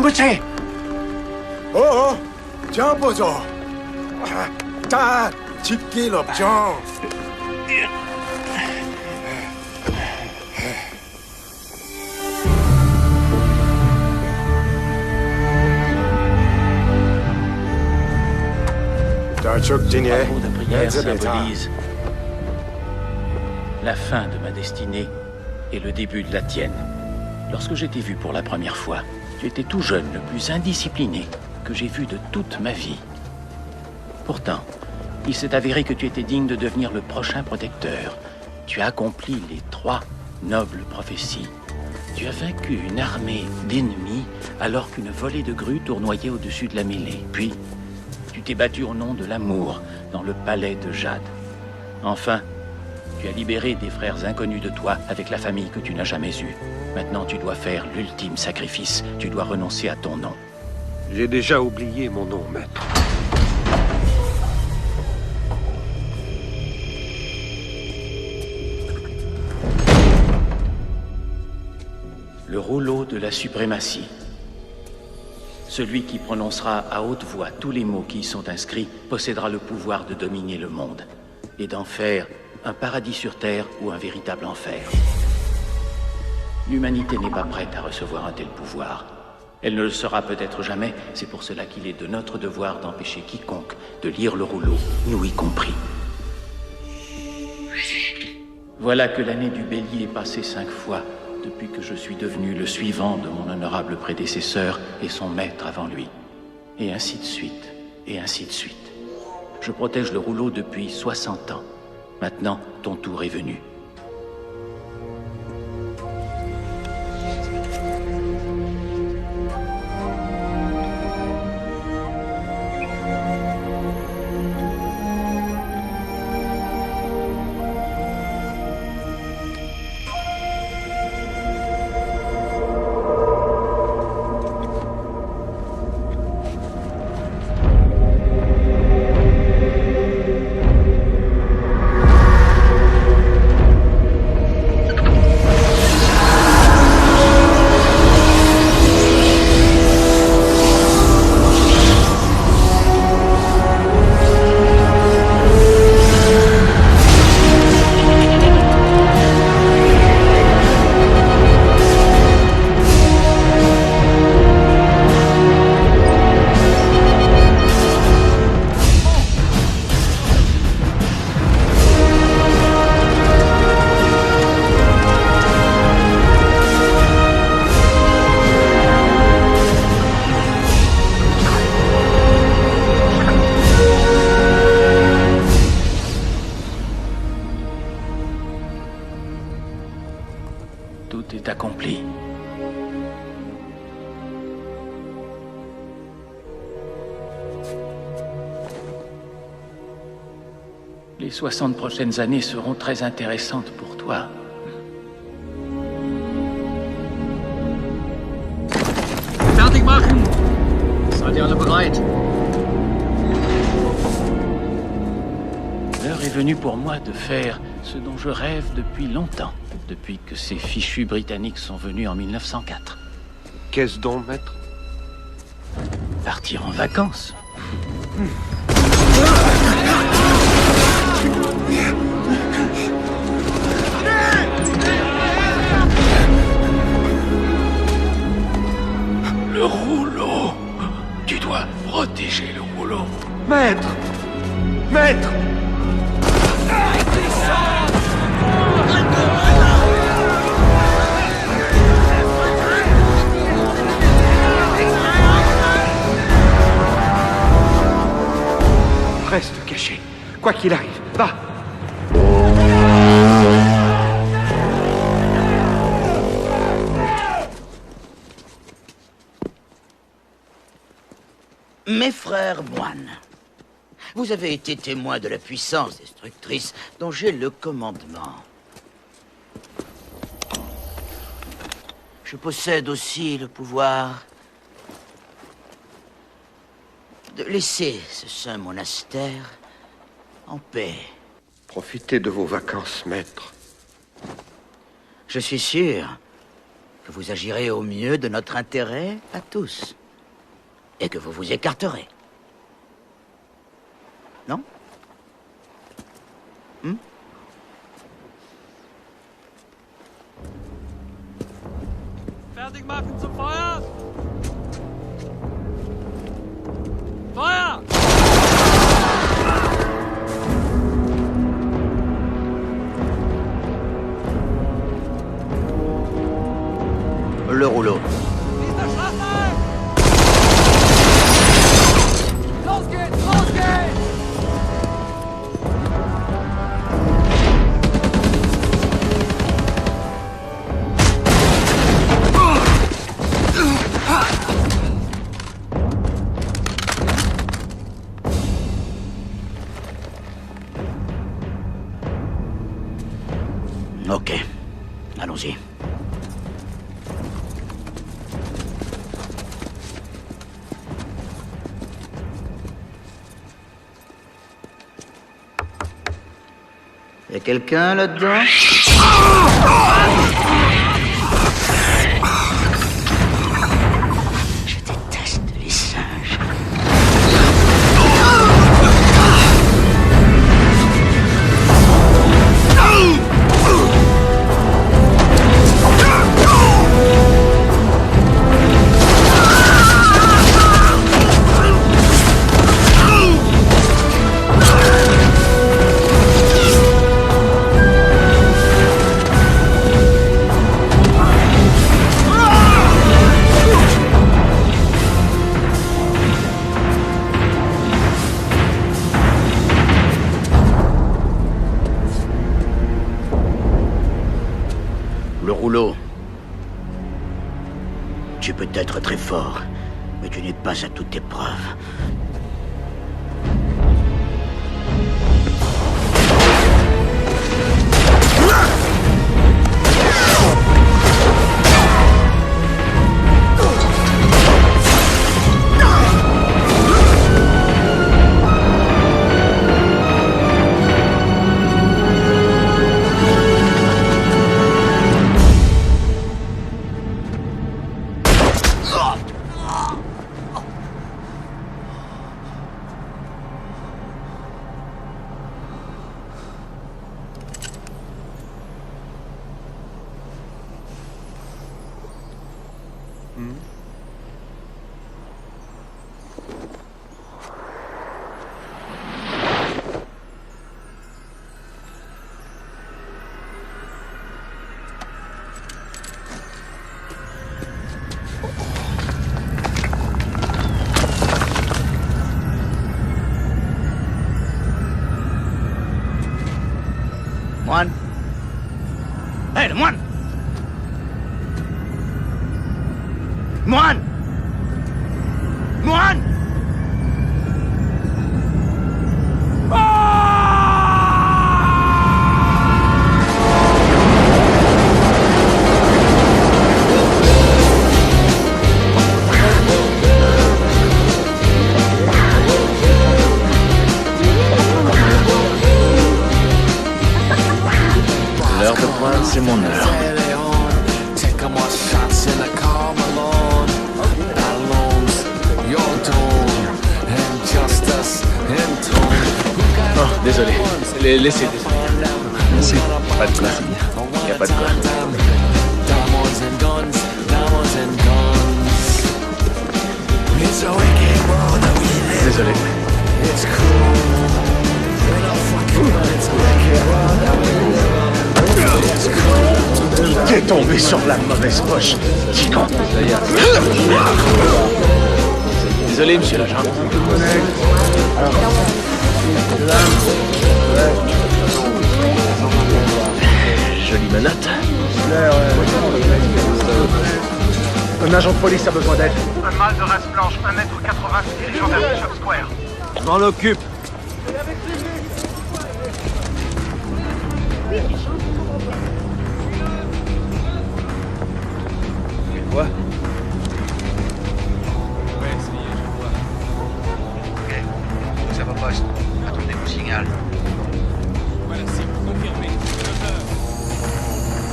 不起。哦，这不走，자 집길 없죠. Le mot de prière symbolise la fin de ma destinée et le début de la tienne. Lorsque je t'ai vu pour la première fois, tu étais tout jeune, le plus indiscipliné que j'ai vu de toute ma vie. Pourtant, il s'est avéré que tu étais digne de devenir le prochain protecteur. Tu as accompli les 3 nobles prophéties. Tu as vaincu une armée d'ennemis alors qu'une volée de grues tournoyait au-dessus de la mêlée. Puis, tu t'es battu au nom de l'amour dans le palais de Jade. Enfin, tu as libéré des frères inconnus de toi avec la famille que tu n'as jamais eue. Maintenant, tu dois faire l'ultime sacrifice. Tu dois renoncer à ton nom. J'ai déjà oublié mon nom, maître. Le rouleau de la suprématie. Celui qui prononcera à haute voix tous les mots qui y sont inscrits possédera le pouvoir de dominer le monde et d'en faire un paradis sur terre ou un véritable enfer. L'humanité n'est pas prête à recevoir un tel pouvoir. Elle ne le sera peut-être jamais, c'est pour cela qu'il est de notre devoir d'empêcher quiconque de lire le rouleau, nous y compris. Voilà que l'année du bélier est passée 5 fois, depuis que je suis devenu le suivant de mon honorable prédécesseur et son maître avant lui. Et ainsi de suite, et ainsi de suite. Je protège le rouleau depuis 60 ans. Maintenant, ton tour est venu. Tout est accompli. Les 60 prochaines années seront très intéressantes pour toi. Fertig machen! Seid ihr alle bereit? L'heure est venue pour moi de faire ce dont je rêve depuis longtemps, depuis que ces fichus britanniques sont venus en 1904. Qu'est-ce donc, maître? Partir en vacances. Le rouleau. Tu dois protéger le rouleau. Maître! Maître! Reste caché, quoi qu'il arrive. Va! Mes frères moines, vous avez été témoins de la puissance destructrice dont j'ai le commandement. Je possède aussi le pouvoir de laisser ce saint monastère en paix. Profitez de vos vacances, maître. Je suis sûr que vous agirez au mieux de notre intérêt à tous. Et que vous vous écarterez. Non? Fertig machen zum Feuer! Feuer! Le rouleau. Dieser Schlachtfeld! Los geht's! Los geht's! Ok. Allons-y. Y a quelqu'un là-dedans? Je déteste les singes. Le rouleau. Tu peux être très fort, mais tu n'es pas à toute épreuve. Moine. Hé, le moine! Moine! Moine! L'heure de pointe, c'est mon heure. Oh, désolé. Laissez. Merci. Pas de quoi. Il n'y a pas de quoi. Désolé. T'es tombé sur la mauvaise poche. Petit con. Désolé, monsieur l'agent. Jolie menotte. Un agent de police a besoin d'aide. Un mâle de race blanche, 1m80, se dirigeant vers Bishop Square. Je m'en occupe. Quoi? Ouais, c'est bien, je vois. Ok. Ça va poste. Attendez mon signal. Voilà, si vous confirmez. 9 heures.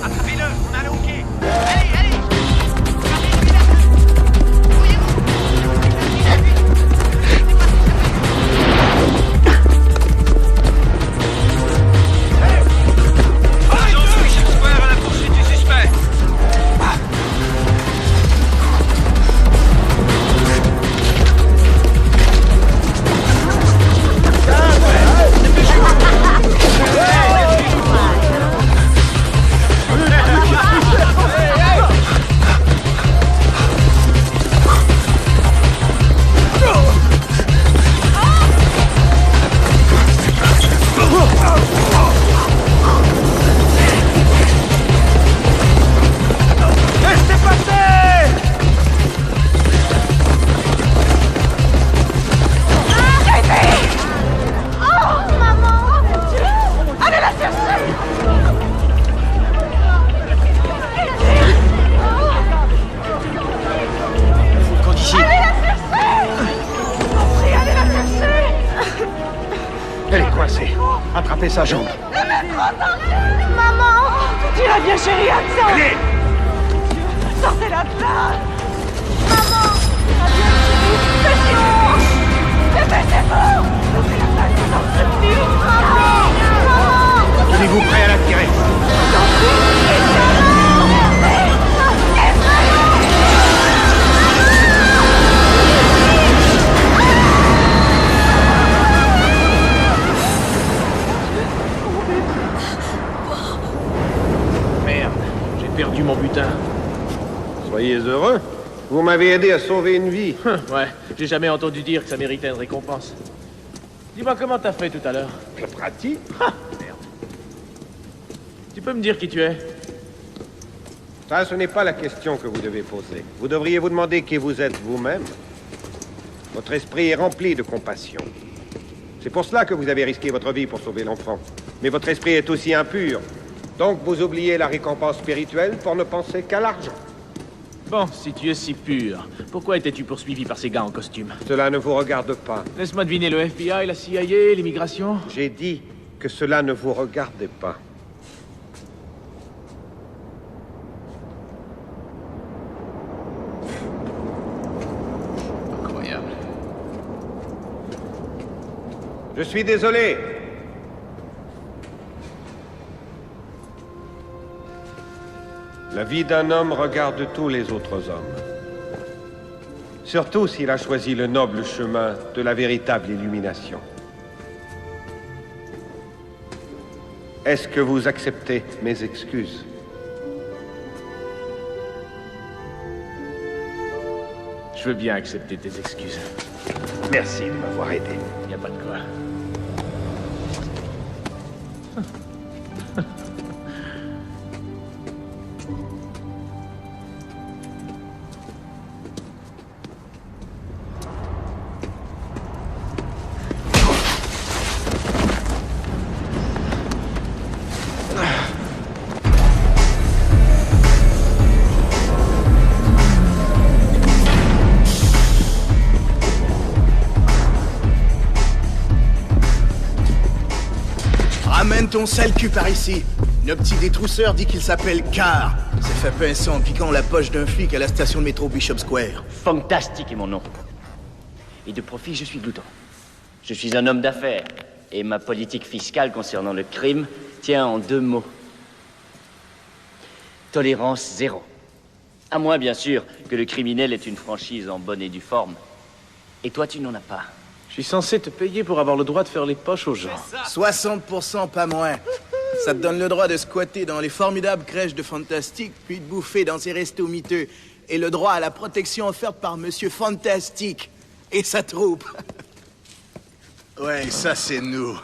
Attrapez-le, on a le hockey. Allez, allez! Attrapez sa jambe. Maman! Tu vas bien, chérie, Hudson! Allez! Sortez-la de là! Maman! Va bien, chérie! Pression! Dépêchez-vous! Sortez-la de là, je vous en supplie! Maman! Maman! Tenez-vous prêt à la tirer. Merde, j'ai perdu mon butin. Soyez heureux. Vous m'avez aidé à sauver une vie. Ouais, j'ai jamais entendu dire que ça méritait une récompense. Dis-moi comment t'as fait tout à l'heure. C'est pratique. Merde. Tu peux me dire qui tu es? Ça, ce n'est pas la question que vous devez poser. Vous devriez vous demander qui vous êtes vous-même. Votre esprit est rempli de compassion. C'est pour cela que vous avez risqué votre vie pour sauver l'enfant. Mais votre esprit est aussi impur. Donc vous oubliez la récompense spirituelle pour ne penser qu'à l'argent. Bon, si tu es si pur, pourquoi étais-tu poursuivi par ces gars en costume? Cela ne vous regarde pas. Laisse-moi deviner, le FBI, la CIA, l'immigration? J'ai dit que cela ne vous regardait pas. Incroyable. Je suis désolé. La vie d'un homme regarde tous les autres hommes. Surtout s'il a choisi le noble chemin de la véritable illumination. Est-ce que vous acceptez mes excuses? Je veux bien accepter tes excuses. Merci de m'avoir aidé. Y a pas de quoi. Ramène ton sale cul par ici. Notre petit détrousseur dit qu'il s'appelle Carr. S'est fait pincer en piquant la poche d'un flic à la station de métro Bishop Square. Fantastique est mon nom. Et de profit, je suis glouton. Je suis un homme d'affaires. Et ma politique fiscale concernant le crime tient en 2 mots. Tolérance zéro. À moins, bien sûr, que le criminel ait une franchise en bonne et due forme. Et toi, tu n'en as pas. Je suis censé te payer pour avoir le droit de faire les poches aux gens. 60%, pas moins. Ça te donne le droit de squatter dans les formidables crèches de Fantastique, puis de bouffer dans ces restos miteux. Et le droit à la protection offerte par Monsieur Fantastique et sa troupe. Ouais, ça c'est nous. Vous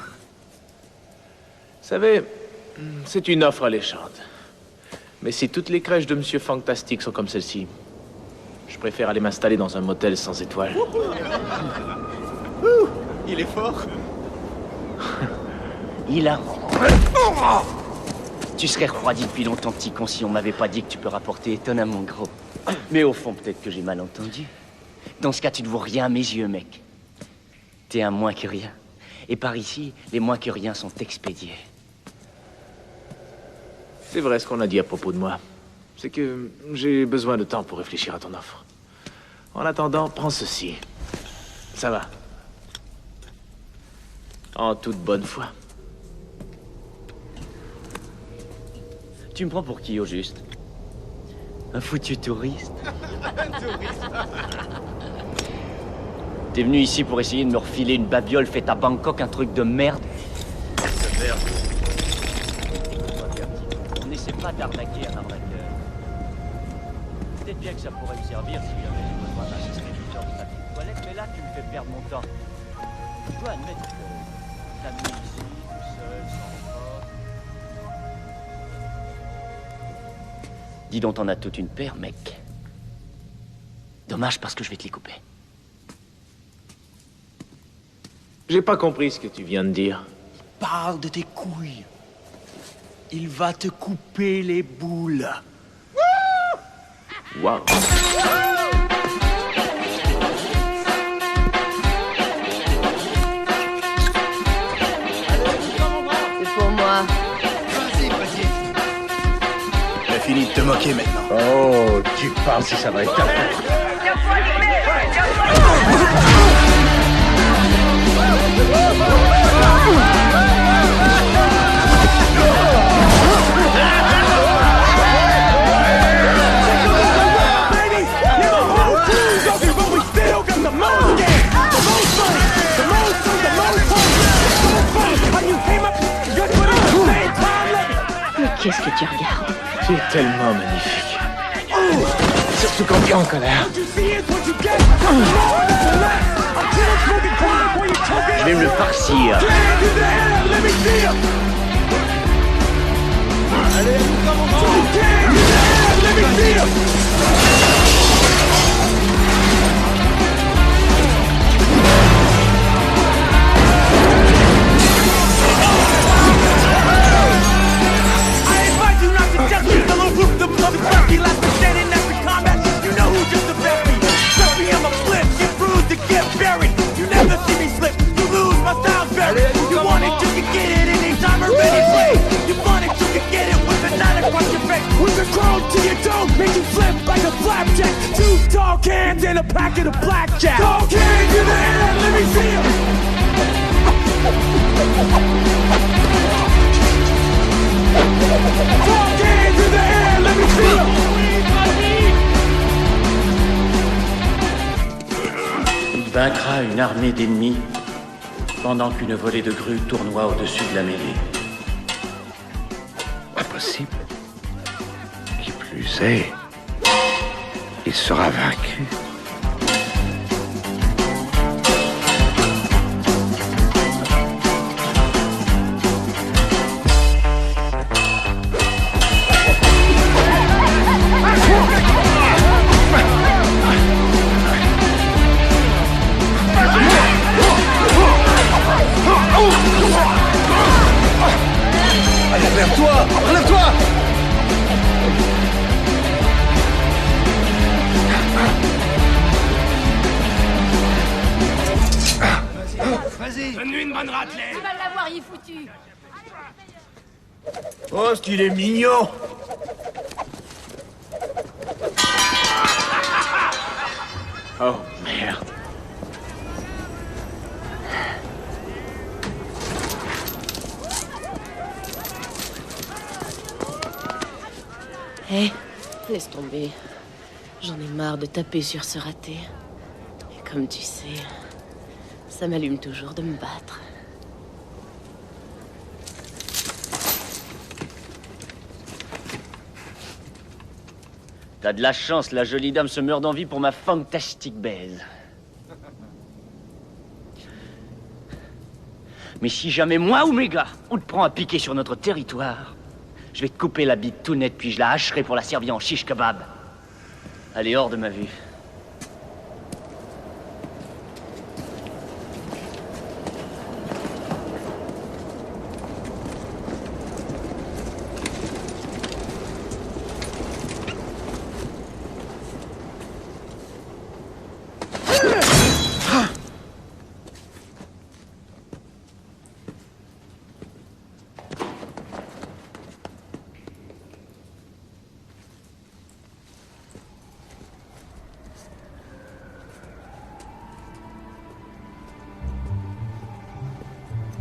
savez, c'est une offre alléchante. Mais si toutes les crèches de Monsieur Fantastique sont comme celle-ci, je préfère aller m'installer dans un motel sans étoiles. Il est fort. Hilarant. Tu serais refroidi depuis longtemps, petit con, si on m'avait pas dit que tu peux rapporter étonnamment gros. Mais au fond, peut-être que j'ai mal entendu. Dans ce cas, tu ne vaux rien à mes yeux, mec. T'es un moins que rien. Et par ici, les moins que rien sont expédiés. C'est vrai ce qu'on a dit à propos de moi. C'est que j'ai besoin de temps pour réfléchir à ton offre. En attendant, prends ceci. Ça va. En toute bonne foi. Tu me prends pour qui, au juste? Un foutu touriste? T'es venu ici pour essayer de me refiler une babiole faite à Bangkok, un truc de merde? On n'essaie pas d'arnaquer un arnaqueur. Peut-être bien que ça pourrait me servir si jamais j'ai besoin d'un distributeur de papier de toilette, mais là, tu me fais perdre mon temps. Je dois admettre que t'as mis ici, tout seul, sans rapport. Dis donc, t'en as toute une paire, mec. Dommage parce que je vais te les couper. J'ai pas compris ce que tu viens de dire. Parle de tes couilles. Il va te couper les boules. Waouh. manquer maintenant. Oh, tu parles si ça va être après. Mais qu'est-ce que tu regardes? Tu es tellement magnifique. Surtout quand tu es en colère. Je vais me le farcir. And a packet of blackjack. Dog hands in the air, let me see 'em. Dog hands in the air, let me see 'em. Il vaincra une armée d'ennemis pendant qu'une volée de grues tournoie au-dessus de la mêlée. Impossible. Qui plus est, il sera vaincu. Relève-toi! Relève-toi! Vas-y, donne-lui une bonne raclée. Tu vas l'avoir, il est foutu. Oh, ce qu'il est mignon! Oh, merde. Hé, laisse tomber. J'en ai marre de taper sur ce raté. Et comme tu sais, ça m'allume toujours de me battre. T'as de la chance, la jolie dame se meurt d'envie pour ma fantastique baise. Mais si jamais moi ou mes gars, on te prend à piquer sur notre territoire, je vais te couper la bite tout net, puis je la hacherai pour la servir en shish kebab. Allez, hors de ma vue.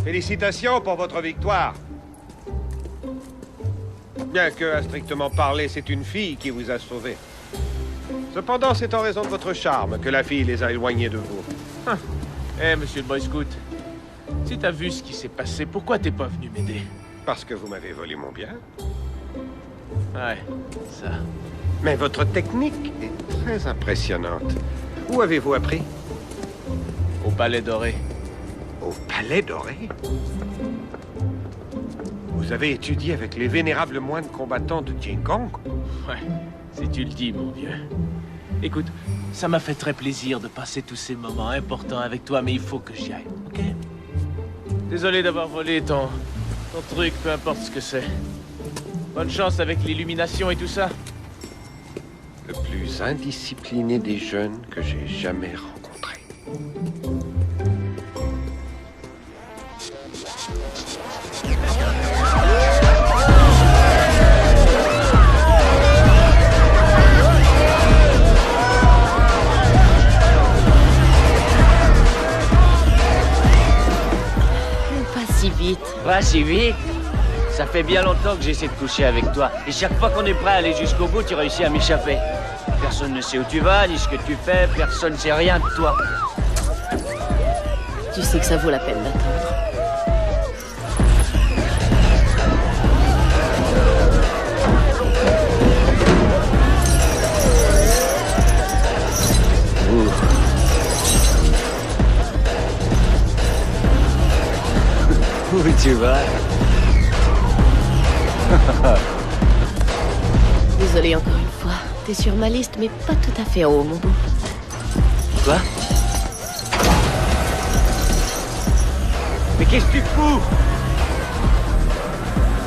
Félicitations pour votre victoire. Bien que, à strictement parler, c'est une fille qui vous a sauvé. Cependant, c'est en raison de votre charme que la fille les a éloignés de vous. Eh, monsieur le Boy Scout, si t'as vu ce qui s'est passé, pourquoi t'es pas venu m'aider? Parce que vous m'avez volé mon bien. Ouais, ça. Mais votre technique est très impressionnante. Où avez-vous appris? Au Palais Doré. Au Palais Doré? Vous avez étudié avec les vénérables moines combattants de Jingong? Ouais, si tu le dis, mon vieux. Écoute, ça m'a fait très plaisir de passer tous ces moments importants avec toi, mais il faut que j'y aille, ok? Désolé d'avoir volé ton truc, peu importe ce que c'est. Bonne chance avec l'illumination et tout ça. Le plus indiscipliné des jeunes que j'ai jamais rencontré. vite. Pas si vite. Ça fait bien longtemps que j'essaie de coucher avec toi. Et chaque fois qu'on est prêt à aller jusqu'au bout, tu réussis à m'échapper. Personne ne sait où tu vas, ni ce que tu fais. Personne ne sait rien de toi. Tu sais que ça vaut la peine d'attendre. Où tu vas? Désolé encore une fois. T'es sur ma liste, mais pas tout à fait en haut, mon beau. Quoi? Mais qu'est-ce que tu fous?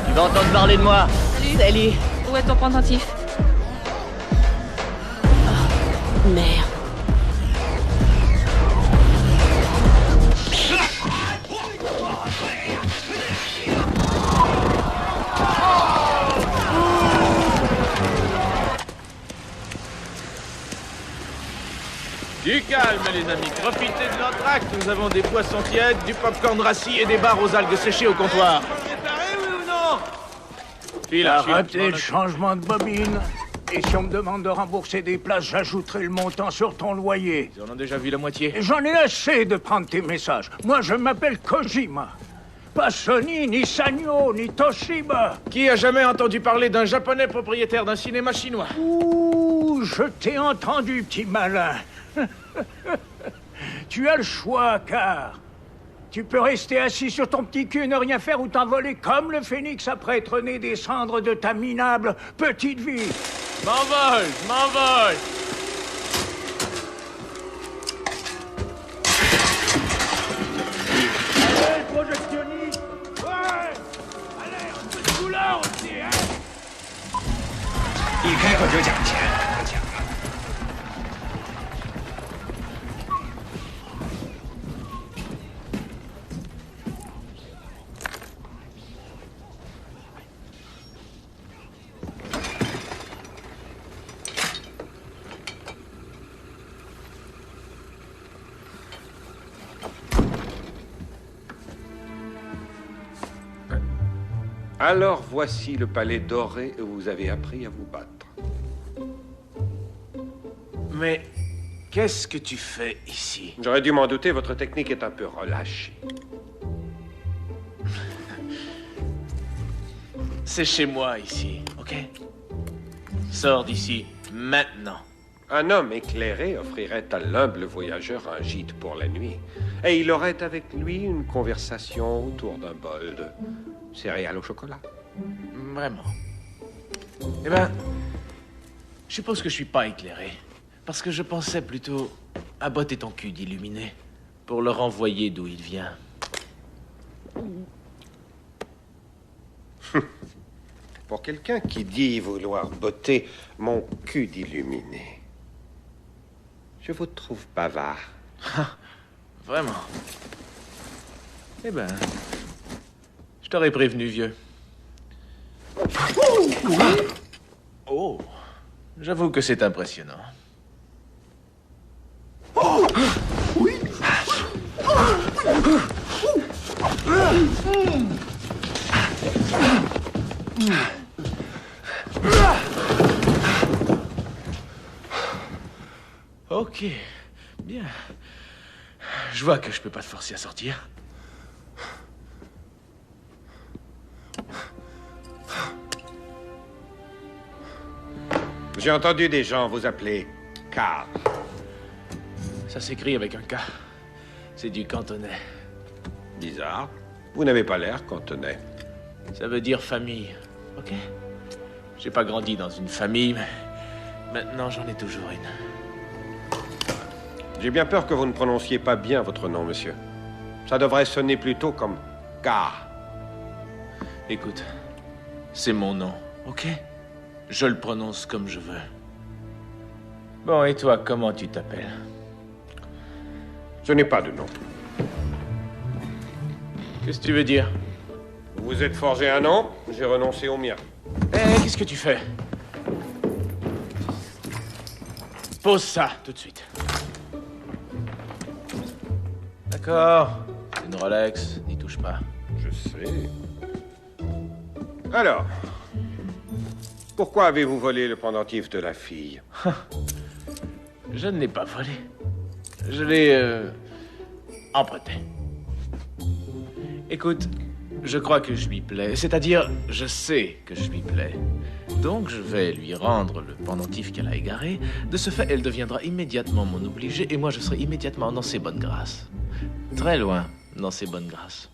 Tu vas entendre parler de moi. Salut. Où est ton pendentif? Oh, merde. Du calme, les amis. Profitez de l'entracte. Nous avons des boissons tièdes, du popcorn rassis et des barres aux algues séchées au comptoir. Arrêtez le changement de bobine. Et si on me demande de rembourser des places, j'ajouterai le montant sur ton loyer. Ils en ont déjà vu la moitié. J'en ai assez de prendre tes messages. Moi, je m'appelle Kojima. Pas Sony, ni Sanyo, ni Toshiba. Qui a jamais entendu parler d'un japonais propriétaire d'un cinéma chinois? Ouh, je t'ai entendu, petit malin. Tu as le choix, car tu peux rester assis sur ton petit cul, ne rien faire ou t'envoler comme le phénix après être né des cendres de ta minable petite vie. M'envole. Allez, projectionniste. Ouais. Allez, un peu de couleur aussi, hein. 一开口就讲钱，不讲了。 Alors voici le palais doré où vous avez appris à vous battre. Mais qu'est-ce que tu fais ici? J'aurais dû m'en douter, votre technique est un peu relâchée. C'est chez moi ici, ok? Sors d'ici, maintenant. Un homme éclairé offrirait à l'humble voyageur un gîte pour la nuit. Et il aurait avec lui une conversation autour d'un bol de céréales au chocolat. Vraiment. Eh ben, je suppose que je suis pas éclairé. Parce que je pensais plutôt à botter ton cul d'illuminé pour le renvoyer d'où il vient. Pour quelqu'un qui dit vouloir botter mon cul d'illuminé, je vous trouve bavard. Vraiment. Eh ben, je t'aurais prévenu, vieux. Oh, j'avoue que c'est impressionnant. Oui. Ok, bien. Je vois que je peux pas te forcer à sortir. J'ai entendu des gens vous appeler Car. Ça s'écrit avec un K. C'est du cantonais. Bizarre. Vous n'avez pas l'air cantonais. Ça veut dire famille, ok? J'ai pas grandi dans une famille, mais maintenant j'en ai toujours une. J'ai bien peur que vous ne prononciez pas bien votre nom, monsieur. Ça devrait sonner plutôt comme Car. Écoute, c'est mon nom, ok? Je le prononce comme je veux. Bon, et toi, comment tu t'appelles? Je n'ai pas de nom. Qu'est-ce que tu veux dire? Vous vous êtes forgé un nom, j'ai renoncé au mien. Eh, qu'est-ce que tu fais? Pose ça, tout de suite. D'accord. C'est une Rolex, n'y touche pas. Je sais. Alors, pourquoi avez-vous volé le pendentif de la fille? Je ne l'ai pas volé. Je l'ai emprunté. Écoute, je crois que je lui plais. C'est-à-dire, je sais que je lui plais. Donc, je vais lui rendre le pendentif qu'elle a égaré. De ce fait, elle deviendra immédiatement mon obligée et moi, je serai immédiatement dans ses bonnes grâces. Très loin dans ses bonnes grâces.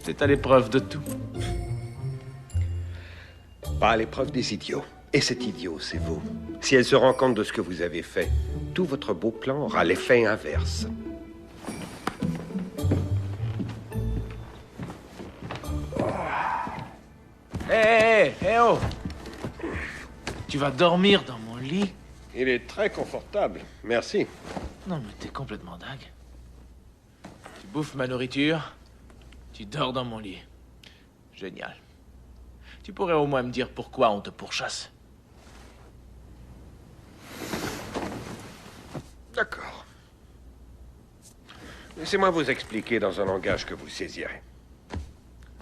C'est à l'épreuve de tout. Pas à l'épreuve des idiots. Et cet idiot, c'est vous. Si elle se rend compte de ce que vous avez fait, tout votre beau plan aura l'effet inverse. Hé, oh! Tu vas dormir dans mon lit? Il est très confortable, merci. Non, mais t'es complètement dingue. Tu bouffes ma nourriture, tu dors dans mon lit. Génial. Tu pourrais au moins me dire pourquoi on te pourchasse? D'accord. Laissez-moi vous expliquer dans un langage que vous saisirez.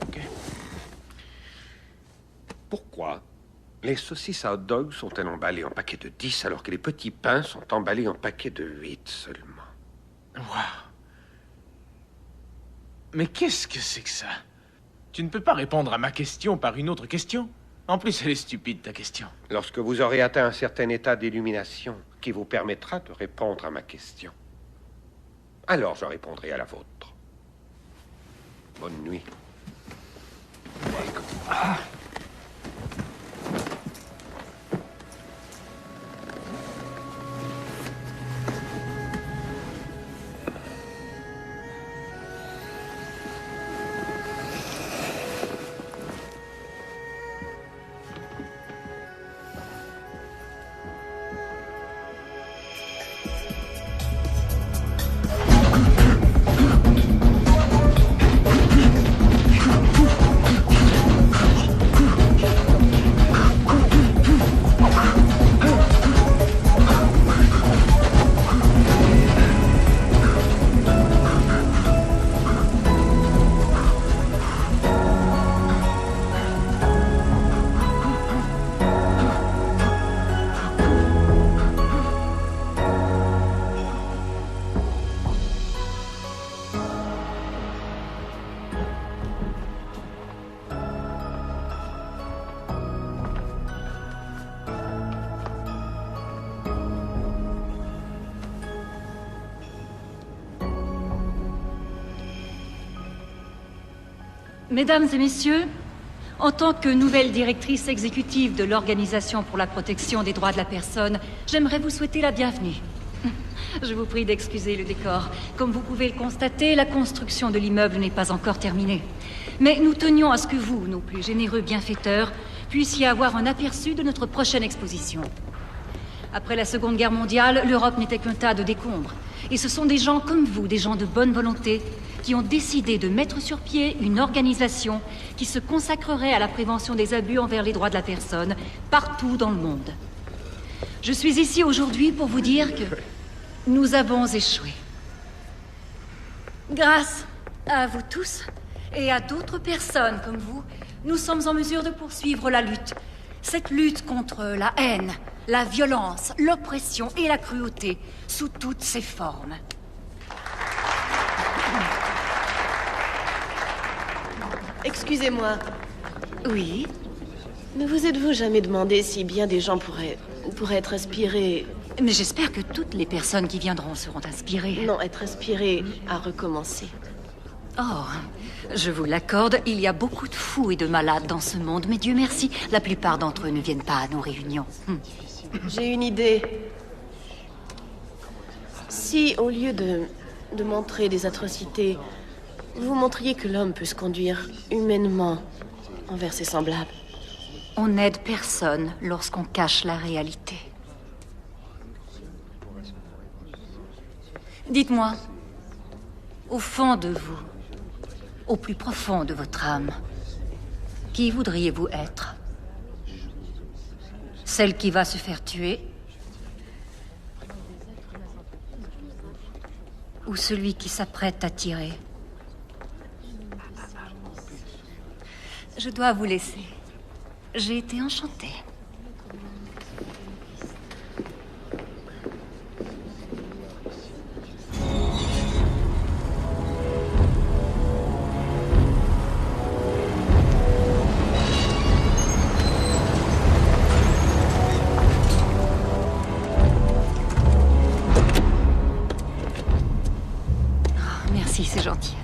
Ok. Pourquoi les saucisses à hot dog sont-elles emballées en paquets de 10 alors que les petits pains sont emballés en paquets de 8 seulement? Waouh. Mais qu'est-ce que c'est que ça? Tu ne peux pas répondre à ma question par une autre question. En plus, elle est stupide, ta question. Lorsque vous aurez atteint un certain état d'illumination qui vous permettra de répondre à ma question, alors je répondrai à la vôtre. Bonne nuit. Mesdames et messieurs, en tant que nouvelle directrice exécutive de l'Organisation pour la protection des droits de la personne, j'aimerais vous souhaiter la bienvenue. Je vous prie d'excuser le décor. Comme vous pouvez le constater, la construction de l'immeuble n'est pas encore terminée. Mais nous tenions à ce que vous, nos plus généreux bienfaiteurs, puissiez avoir un aperçu de notre prochaine exposition. Après la Seconde Guerre mondiale, l'Europe n'était qu'un tas de décombres. Et ce sont des gens comme vous, des gens de bonne volonté, qui ont décidé de mettre sur pied une organisation qui se consacrerait à la prévention des abus envers les droits de la personne, partout dans le monde. Je suis ici aujourd'hui pour vous dire que nous avons échoué. Grâce à vous tous et à d'autres personnes comme vous, nous sommes en mesure de poursuivre la lutte. Cette lutte contre la haine, la violence, l'oppression et la cruauté, sous toutes ses formes. Excusez-moi. Oui? Ne vous êtes-vous jamais demandé si bien des gens pourraient être inspirés... Mais j'espère que toutes les personnes qui viendront seront inspirées. Non, être inspirés à recommencer. Oh, je vous l'accorde, il y a beaucoup de fous et de malades dans ce monde, mais Dieu merci, la plupart d'entre eux ne viennent pas à nos réunions. J'ai une idée. Si, au lieu de montrer des atrocités, vous montriez que l'homme peut se conduire humainement envers ses semblables. On n'aide personne lorsqu'on cache la réalité. Dites-moi, au fond de vous, au plus profond de votre âme, qui voudriez-vous être? Celle qui va se faire tuer? Ou celui qui s'apprête à tirer? Je dois vous laisser. J'ai été enchantée. Merci, c'est gentil.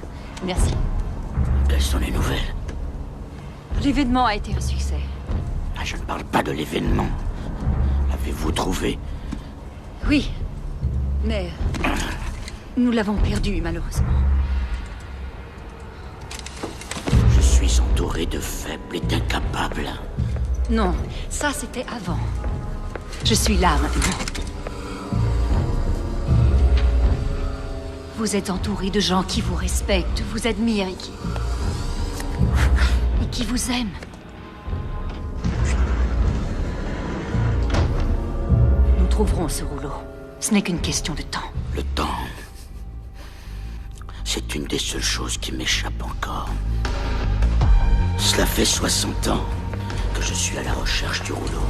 Merci. Quelles sont les nouvelles? L'événement a été un succès. Ah, je ne parle pas de l'événement. L'avez-vous trouvé? Oui, mais nous l'avons perdu, malheureusement. Je suis entouré de faibles et d'incapables. Non, ça c'était avant. Je suis là maintenant. Vous êtes entouré de gens qui vous respectent, vous admirent et qui vous aiment. Nous trouverons ce rouleau. Ce n'est qu'une question de temps. Le temps, c'est une des seules choses qui m'échappe encore. Cela fait 60 ans que je suis à la recherche du rouleau.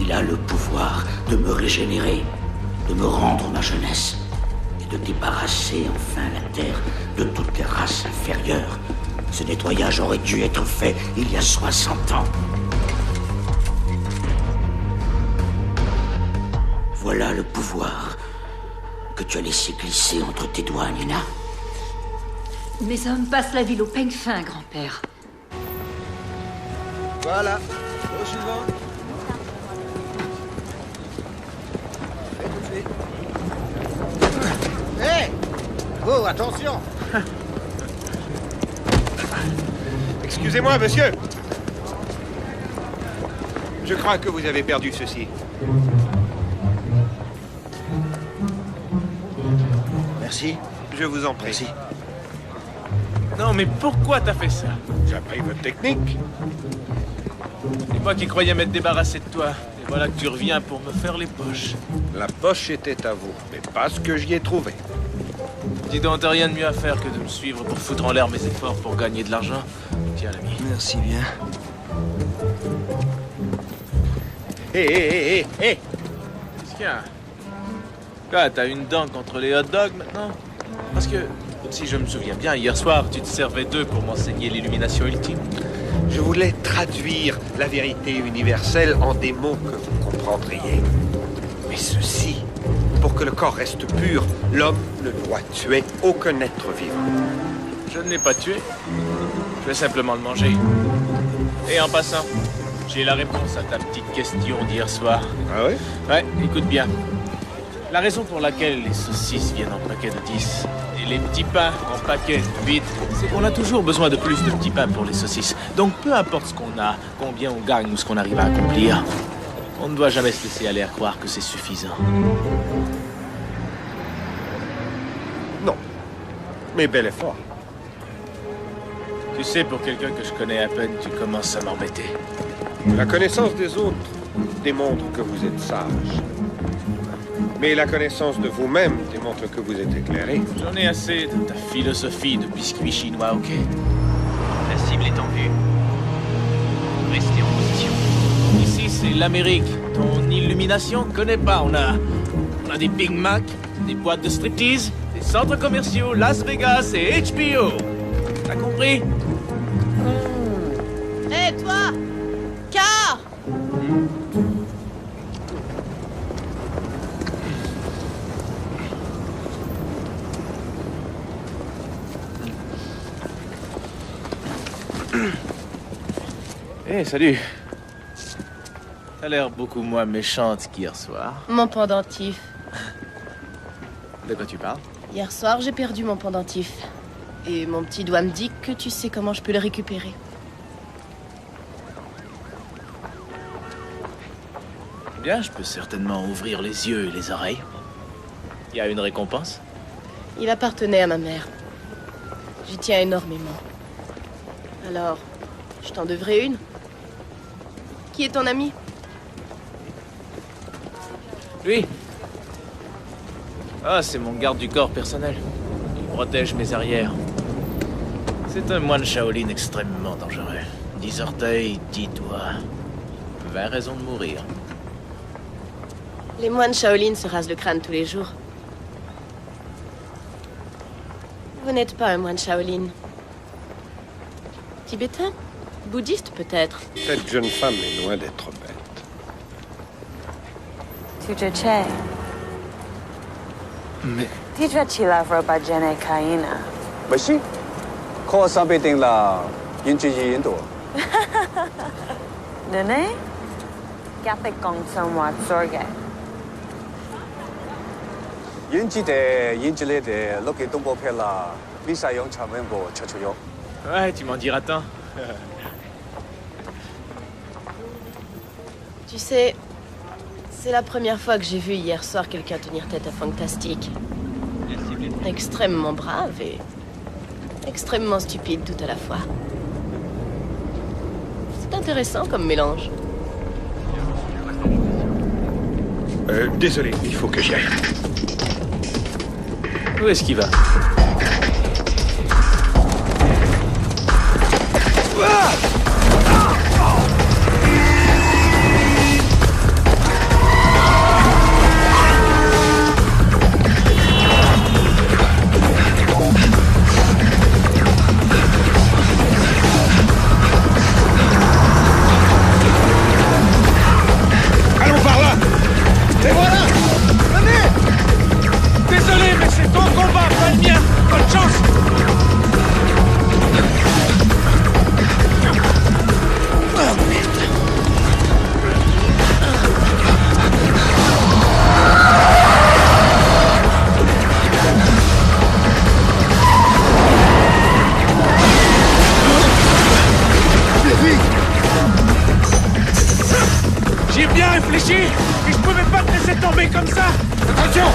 Il a le pouvoir de me régénérer, de me rendre ma jeunesse et de débarrasser enfin la Terre de toutes les races inférieures. Ce nettoyage aurait dû être fait il y a 60 ans. Voilà le pouvoir que tu as laissé glisser entre tes doigts, Nina. Mes hommes passent la ville au peigne fin, grand-père. Voilà. Au suivant. Hé! Oh, attention! Excusez-moi, monsieur. Je crois que vous avez perdu ceci. Merci. Je vous en prie. Non, mais pourquoi t'as fait ça? J'ai appris votre technique. C'est moi qui croyais m'être débarrassé de toi. Et voilà que tu reviens pour me faire les poches. La poche était à vous, mais pas ce que j'y ai trouvé. Dis donc, t'as rien de mieux à faire que de me suivre pour foutre en l'air mes efforts pour gagner de l'argent. Tiens, l'ami. Merci bien. Hé! Qu'est-ce qu'il y a? Quoi, t'as une dent contre les hot dogs maintenant? Parce que, si je me souviens bien, hier soir, tu te servais d'eux pour m'enseigner l'illumination ultime. Je voulais traduire la vérité universelle en des mots que vous comprendriez. Mais ceci, pour que le corps reste pur, l'homme ne doit tuer aucun être vivant. Je ne l'ai pas tué. Je vais simplement le manger. Et en passant, j'ai la réponse à ta petite question d'hier soir. Ah oui? Ouais, écoute bien. La raison pour laquelle les saucisses viennent en paquet de 10 et les petits pains en paquet de 8, c'est qu'on a toujours besoin de plus de petits pains pour les saucisses. Donc peu importe ce qu'on a, combien on gagne ou ce qu'on arrive à accomplir, on ne doit jamais se laisser aller à croire que c'est suffisant. Non. Mais bel effort. Tu sais, pour quelqu'un que je connais à peine, tu commences à m'embêter. La connaissance des autres démontre que vous êtes sage. Mais la connaissance de vous-même démontre que vous êtes éclairé. J'en ai assez de ta philosophie de biscuit chinois, ok? La cible est en vue. Restez en position. Ici, c'est l'Amérique. Ton illumination connaît pas. On a des Big Mac, des boîtes de striptease, des centres commerciaux, Las Vegas et HBO. T'as compris? Hé, toi! Car! Hé, salut. T'as l'air beaucoup moins méchante qu'hier soir. Mon pendentif. De quoi tu parles? Hier soir, j'ai perdu mon pendentif. Et mon petit doigt me dit que tu sais comment je peux le récupérer. Bien, je peux certainement ouvrir les yeux et les oreilles. Il y a une récompense? Il appartenait à ma mère. J'y tiens énormément. Alors, je t'en devrais une. Qui est ton ami? Lui? Ah, c'est mon garde du corps personnel. Il protège mes arrières. C'est un moine Shaolin extrêmement dangereux. 10 orteils, 10 doigts. 20 raisons de mourir. Les moines Shaolin se rasent le crâne tous les jours. Vous n'êtes pas un moine Shaolin. Tibétain? Bouddhiste, peut-être? Cette jeune femme est loin d'être bête. Tujache. Mais... Tijachila Robajene Kaina. Bashi? Ko sabe ding la yin ji yin do. Nene? Gate gong somewhat sorge. Yin ji de yin ji le de lo ke dong bo pe la Lisa Yong cha wen bo cha chu yo. Ouais, tu m'en diras tant. Tu sais, c'est la première fois que j'ai vu hier soir quelqu'un tenir tête à Fantastique. Extrêmement brave et extrêmement stupide tout à la fois. C'est intéressant comme mélange. Désolé, il faut que j'y aille. Où est-ce qu'il va? Allons par là! Et voilà! Venez! Désolé, mais c'est ton combat, pas le mien. Bonne chance. J'ai bien réfléchi et je pouvais pas te laisser tomber comme ça. Attention!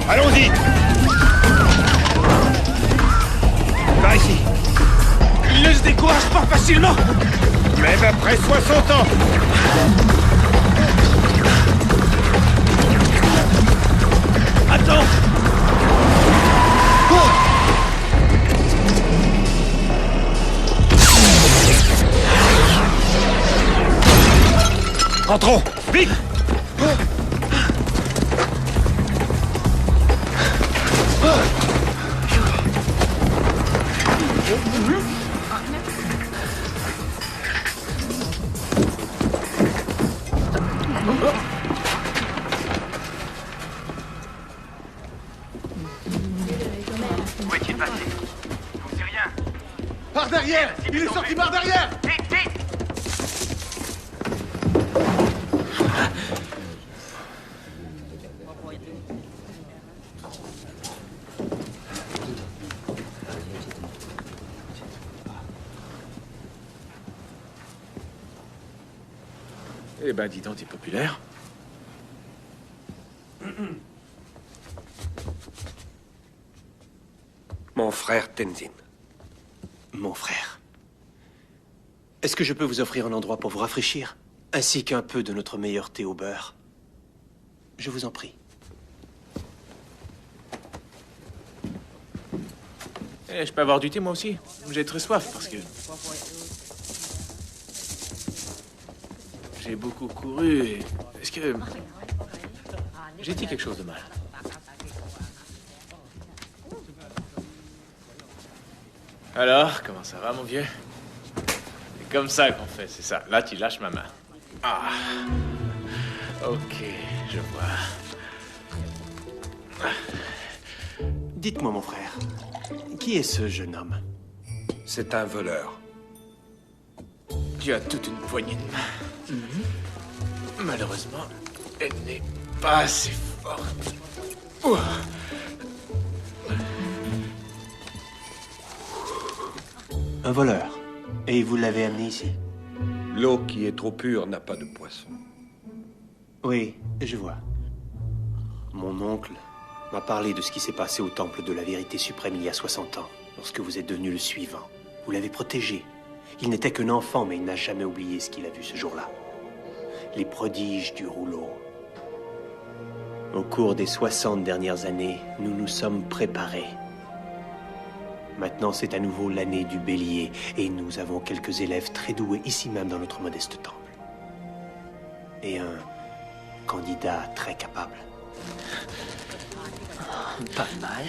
Allons-y! Par ici. Il ne se décourage pas facilement. Même après 60 ans! Attends. Rentrons! Vite! Où est-il passé? Je ne sais rien. Par derrière! Il est sorti par derrière! Vite, vite! Eh ben, dis donc, t'es populaire. Mon frère Tenzin. Mon frère. Est-ce que je peux vous offrir un endroit pour vous rafraîchir, ainsi qu'un peu de notre meilleur thé au beurre? Je vous en prie. Eh, je peux avoir du thé, moi aussi? J'ai très soif, parce que... j'ai beaucoup couru et... Est-ce que... j'ai dit quelque chose de mal? Alors, comment ça va, mon vieux? C'est comme ça qu'on fait, c'est ça. Là, tu lâches ma main. Ah. Ok, je vois. Dites-moi, mon frère, qui est ce jeune homme? C'est un voleur. Tu as toute une poignée de main. Malheureusement, elle n'est pas assez forte. Ouh. Un voleur. Et vous l'avez amené ici? L'eau qui est trop pure n'a pas de poisson. Oui, je vois. Mon oncle m'a parlé de ce qui s'est passé au temple de la vérité suprême il y a 60 ans, lorsque vous êtes devenu le suivant. Vous l'avez protégé. Il n'était qu'un enfant, mais il n'a jamais oublié ce qu'il a vu ce jour-là. Les prodiges du rouleau. Au cours des 60 dernières années, nous nous sommes préparés. Maintenant, c'est à nouveau l'année du bélier, et nous avons quelques élèves très doués ici même dans notre modeste temple. Et un candidat très capable. Pas mal.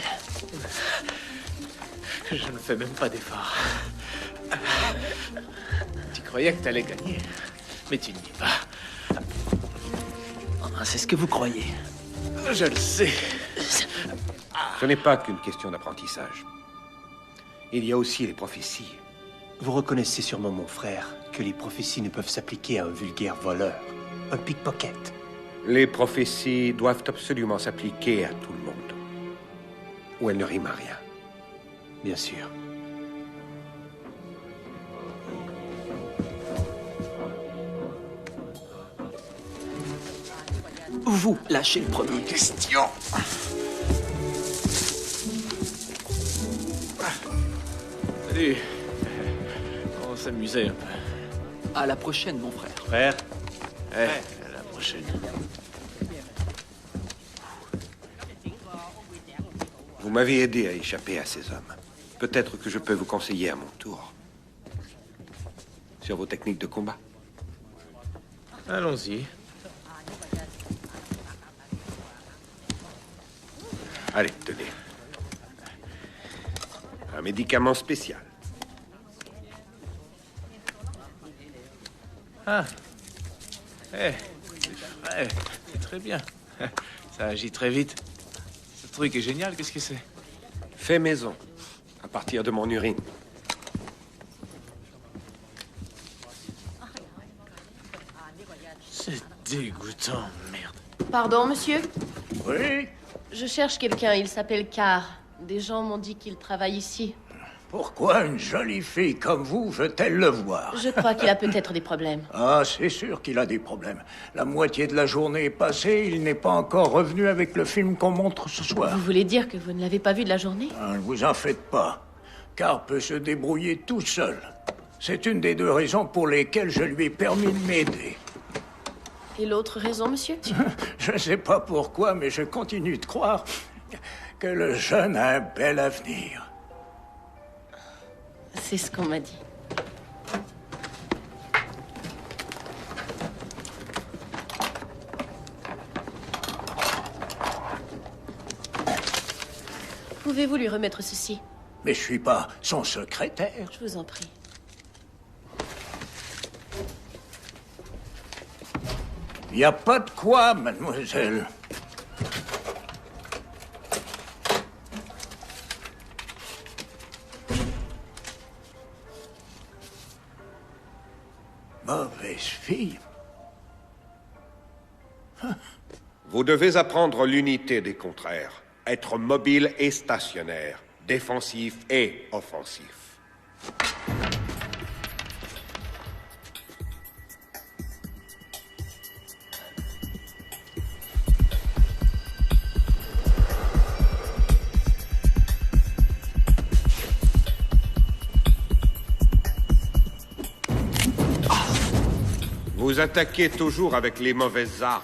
Je ne fais même pas d'effort. Tu croyais que t'allais gagner, mais tu n'y es pas. C'est ce que vous croyez. Je le sais. Ce n'est pas qu'une question d'apprentissage. Il y a aussi les prophéties. Vous reconnaissez sûrement, mon frère, que les prophéties ne peuvent s'appliquer à un vulgaire voleur, un pickpocket. Les prophéties doivent absolument s'appliquer à tout le monde. Ou elles ne riment à rien. Bien sûr. Vous, lâchez le premier. Question. Salut. On s'amusait un peu. À la prochaine, mon frère. Frère. À la prochaine. Vous m'avez aidé à échapper à ces hommes. Peut-être que je peux vous conseiller à mon tour. Sur vos techniques de combat. Allons-y. Allez, tenez. Un médicament spécial. Ah. C'est frais. C'est très bien. Ça agit très vite. Ce truc est génial. Qu'est-ce que c'est? Fait maison. À partir de mon urine. C'est dégoûtant, merde. Pardon, monsieur? Oui? Je cherche quelqu'un, il s'appelle Carr. Des gens m'ont dit qu'il travaille ici. Pourquoi une jolie fille comme vous veut-elle le voir? Je crois qu'il a peut-être des problèmes. Ah, c'est sûr qu'il a des problèmes. La moitié de la journée est passée, il n'est pas encore revenu avec le film qu'on montre ce soir. Vous voulez dire que vous ne l'avez pas vu de la journée? Ne vous en faites pas. Carr peut se débrouiller tout seul. C'est une des deux raisons pour lesquelles je lui ai permis de m'aider. Et l'autre raison, monsieur? Je ne sais pas pourquoi, mais je continue de croire que le jeune a un bel avenir. C'est ce qu'on m'a dit. Pouvez-vous lui remettre ceci? Mais je suis pas son secrétaire. Je vous en prie. Il n'y a pas de quoi, mademoiselle. Mauvaise fille. Vous devez apprendre l'unité des contraires. Être mobile et stationnaire. Défensif et offensif. Vous attaquez toujours avec les mauvaises armes.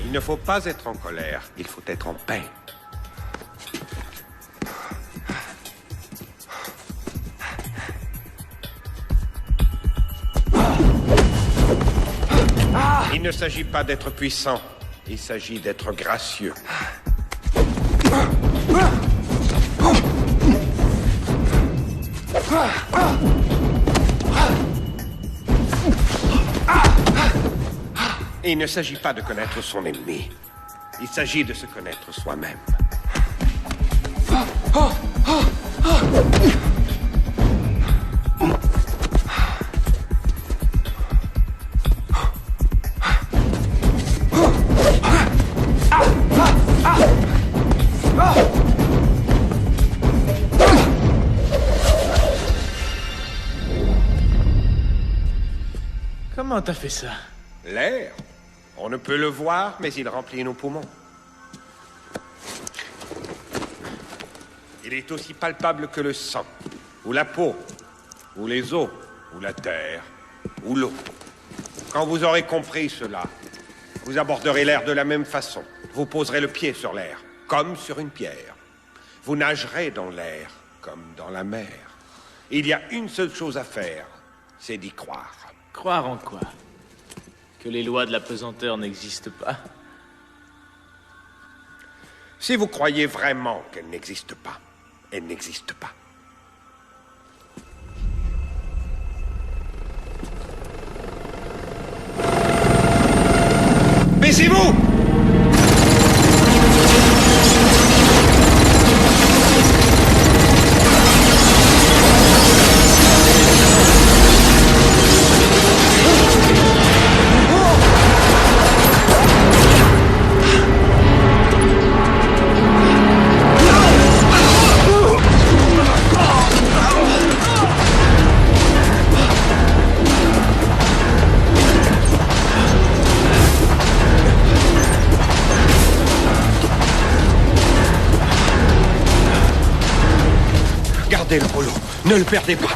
Il ne faut pas être en colère, il faut être en paix. Il ne s'agit pas d'être puissant, il s'agit d'être gracieux. Il ne s'agit pas de connaître son ennemi, il s'agit de se connaître soi-même. Comment t'as fait ça? L'air. On ne peut le voir, mais il remplit nos poumons. Il est aussi palpable que le sang, ou la peau, ou les os, ou la terre, ou l'eau. Quand vous aurez compris cela, vous aborderez l'air de la même façon. Vous poserez le pied sur l'air, comme sur une pierre. Vous nagerez dans l'air, comme dans la mer. Il y a une seule chose à faire, c'est d'y croire. Croire en quoi? Que les lois de la pesanteur n'existent pas? Si vous croyez vraiment qu'elle n'existe pas, elle n'existe pas. Baissez-vous! Gardez le rouleau, ne le perdez pas.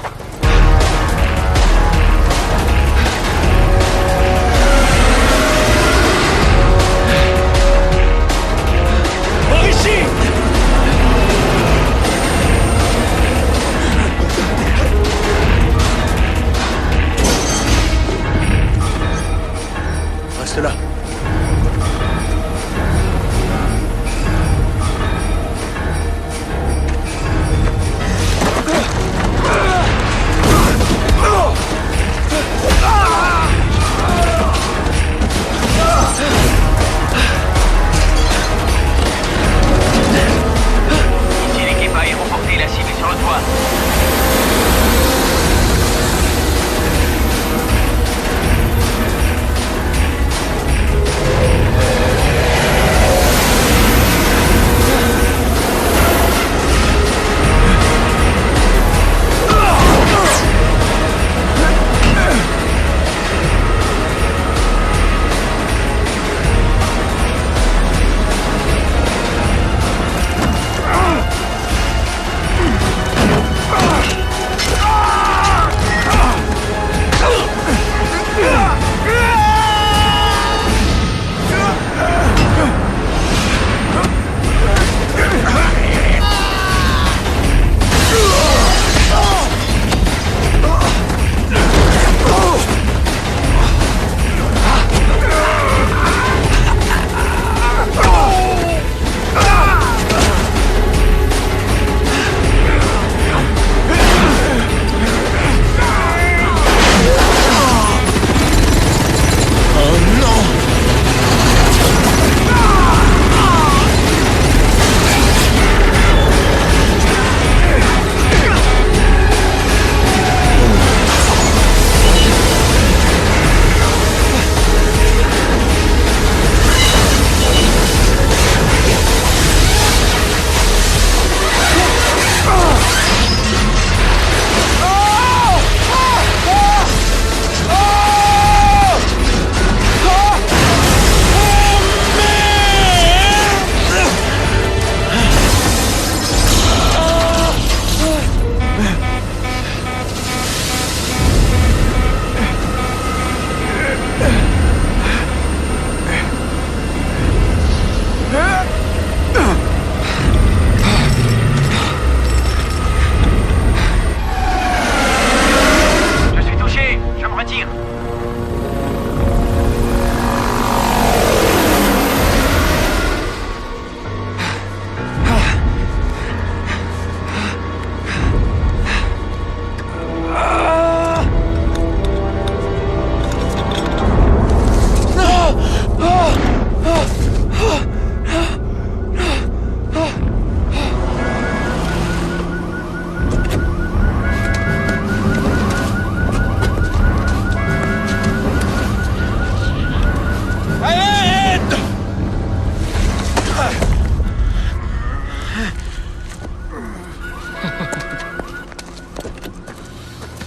Par ici! Reste là. Ici l'équipe aéroportée, la cible est sur le toit.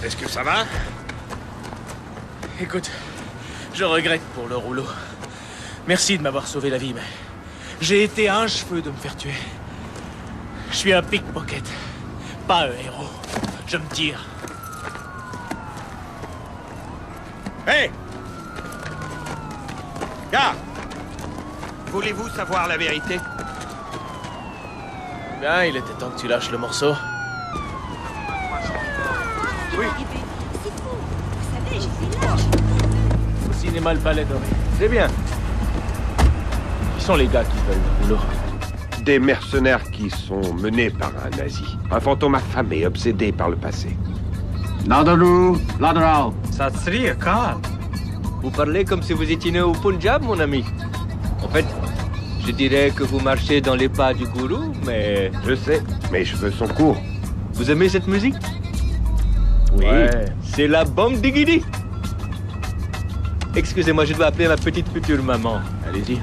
Est-ce que ça va? Écoute, Je regrette pour le rouleau. Merci de m'avoir sauvé la vie, mais j'ai été à un cheveu de me faire tuer. Je suis un pickpocket, pas un héros. Je me tire. Hé! Gars! Voulez-vous savoir la vérité? Bien, il était temps que tu lâches le morceau. Oui. C'est fou. Vous savez, j'étais là. Au cinéma Le Palais Doré. C'est bien. Qui sont les gars qui veulent le rouleau? Des mercenaires qui sont menés par un nazi. Un fantôme affamé, obsédé par le passé. Nadaru, Ladrao. Sri Akal. Vous parlez comme si vous étiez né au Punjab, mon ami. En fait, je dirais que vous marchez dans les pas du gourou, mais... Je sais, mes cheveux sont courts. Vous aimez cette musique? Oui, ouais. C'est la bombe digidi. Excusez-moi, je dois appeler ma petite future maman. Allez-y.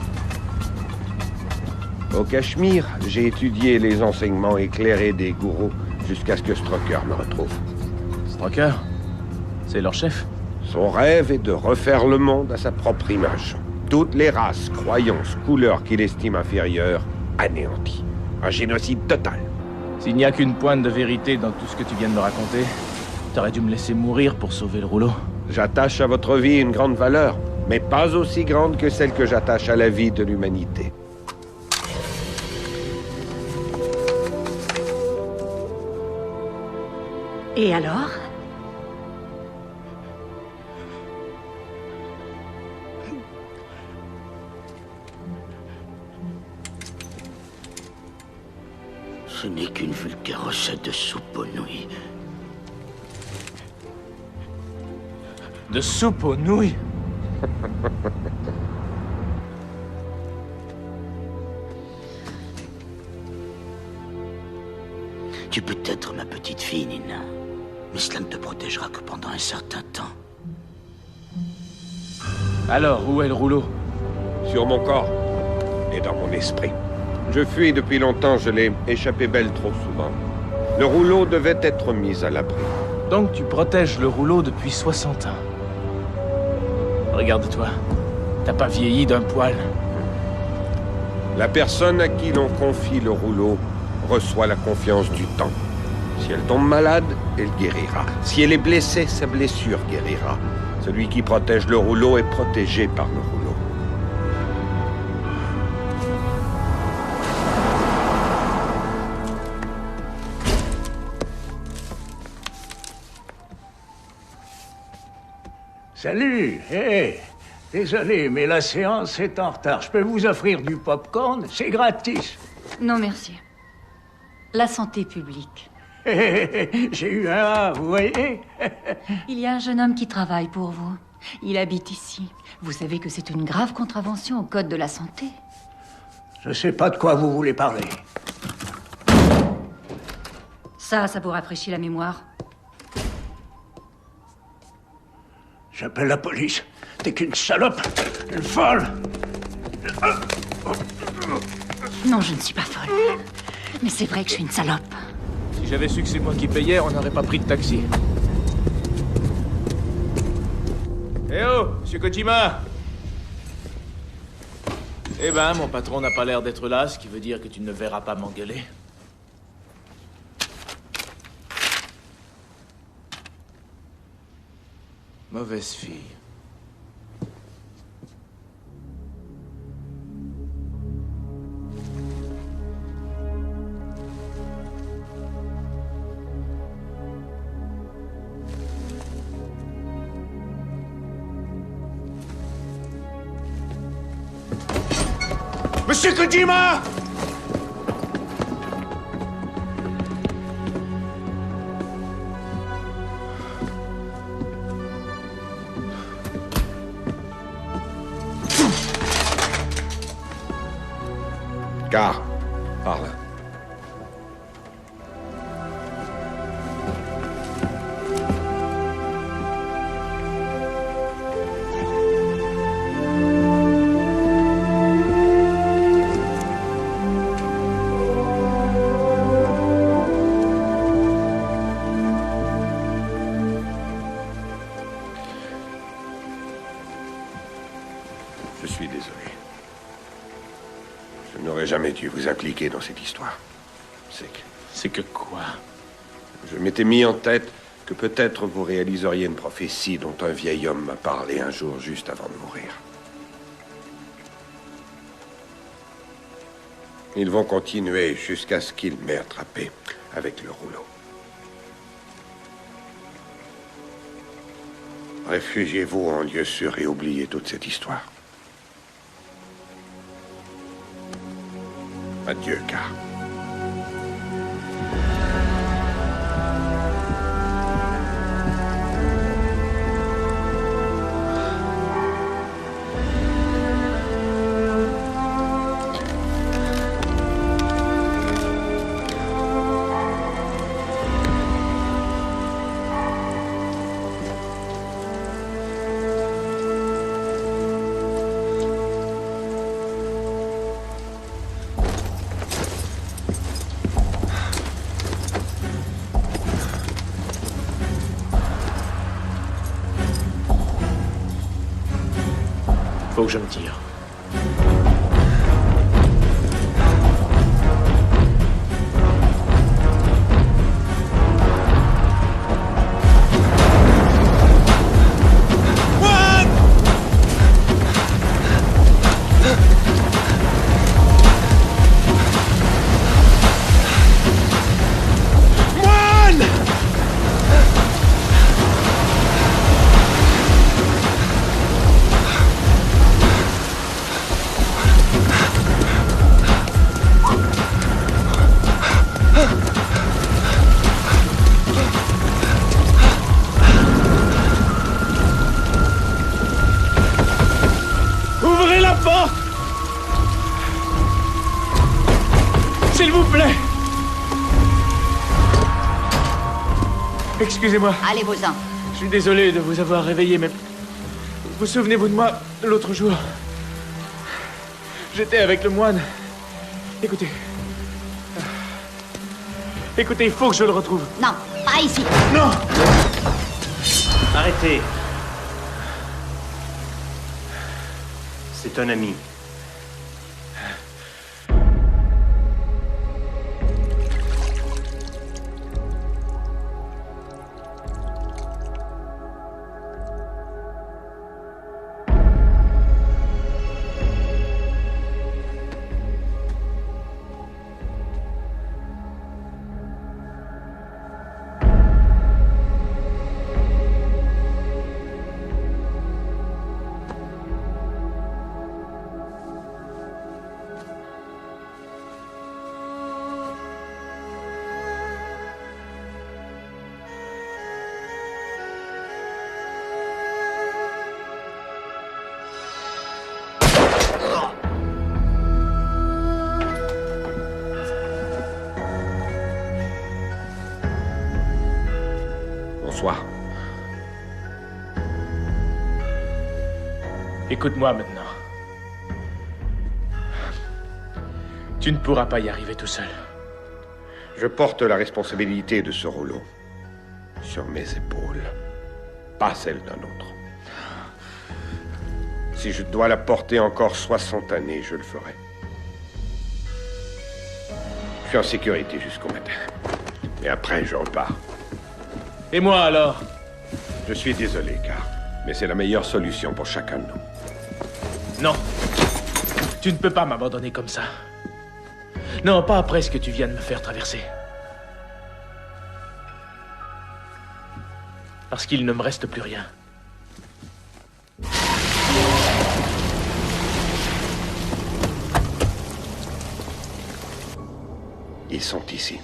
Au Cachemire, j'ai étudié les enseignements éclairés des gourous jusqu'à ce que Strucker me retrouve. Strucker? C'est leur chef? Son rêve est de refaire le monde à sa propre image. Toutes les races, croyances, couleurs qu'il estime inférieures, anéanties. Un génocide total. S'il n'y a qu'une pointe de vérité dans tout ce que tu viens de me raconter, t'aurais dû me laisser mourir pour sauver le rouleau. J'attache à votre vie une grande valeur, mais pas aussi grande que celle que j'attache à la vie de l'humanité. Et alors? Ce n'est qu'une vulgaire recette de soupe aux nouilles. De soupe aux nouilles? Tu peux être ma petite fille, Nina, mais cela ne te protégera que pendant un certain temps. Alors, où est le rouleau? Sur mon corps et dans mon esprit. Je fuis depuis longtemps, je l'ai échappé belle trop souvent. Le rouleau devait être mis à l'abri. Donc tu protèges le rouleau depuis 60 ans. Regarde-toi, t'as pas vieilli d'un poil. La personne à qui l'on confie le rouleau reçoit la confiance du temps. Si elle tombe malade, elle guérira. Si elle est blessée, sa blessure guérira. Celui qui protège le rouleau est protégé par le rouleau. Salut, hé, désolé, mais la séance est en retard. Je peux vous offrir du popcorn? C'est gratis. Non, merci. La santé publique. J'ai eu un A, vous voyez? Il y a un jeune homme qui travaille pour vous. Il habite ici. Vous savez que c'est une grave contravention au code de la santé. Je sais pas de quoi vous voulez parler. Ça vous rafraîchit la mémoire. J'appelle la police. T'es qu'une salope, une folle. Non, je ne suis pas folle. Mais c'est vrai que je suis une salope. Si j'avais su que c'est moi qui payais, on n'aurait pas pris de taxi. Eh oh, monsieur Kojima! Eh ben, mon patron n'a pas l'air d'être là, ce qui veut dire que tu ne verras pas m'engueuler. Mauvaise fille. Monsieur Kojima! Car, parle. n'aurais jamais dû vous impliquer dans cette histoire. C'est que quoi? Je m'étais mis en tête que peut-être vous réaliseriez une prophétie dont un vieil homme m'a parlé un jour juste avant de mourir. Ils vont continuer jusqu'à ce qu'ils m'aient attrapé avec le rouleau. Réfugiez-vous en lieu sûr et oubliez toute cette histoire. Adieu, Car. Faut que je me tire. Ouvrez la porte! S'il vous plaît! Excusez-moi. Allez-vous-en. Je suis désolé de vous avoir réveillé, mais... Vous souvenez-vous de moi l'autre jour? J'étais avec le moine. Écoutez. Écoutez, il faut que je le retrouve. Non, pas ici. Non! Arrêtez. C'est un ami. Bonsoir. Écoute-moi maintenant. Tu ne pourras pas y arriver tout seul. Je porte la responsabilité de ce rouleau sur mes épaules, pas celle d'un autre. Si je dois la porter encore 60 années, je le ferai. Je suis en sécurité jusqu'au matin. Et après, je repars. Et moi alors? Je suis désolé, Car, mais c'est la meilleure solution pour chacun de nous. Non. Tu ne peux pas m'abandonner comme ça. Non, pas après ce que tu viens de me faire traverser. Parce qu'il ne me reste plus rien. Ils sont ici.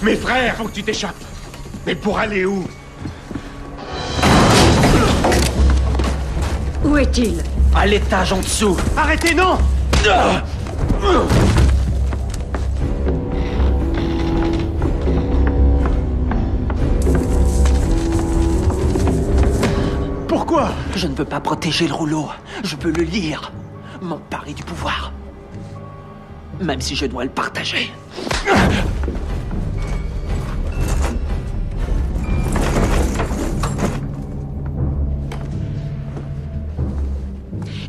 Mes frères, faut que tu t'échappes. Mais pour aller où? Où est-il? À l'étage en dessous. Arrêtez, non! Pourquoi? Je ne veux pas protéger le rouleau. Je veux le lire. M'emparer du pouvoir. Même si je dois le partager.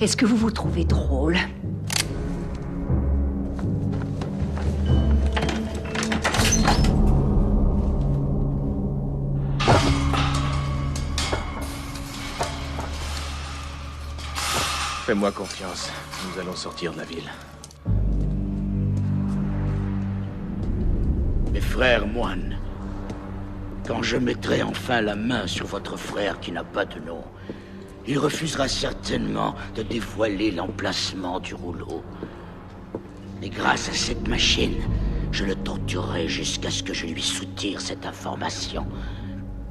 Est-ce que vous vous trouvez drôle? Fais-moi confiance. Nous allons sortir de la ville. Mes frères moines, quand je mettrai enfin la main sur votre frère qui n'a pas de nom, il refusera certainement de dévoiler l'emplacement du rouleau. Mais grâce à cette machine, je le torturerai jusqu'à ce que je lui soutire cette information.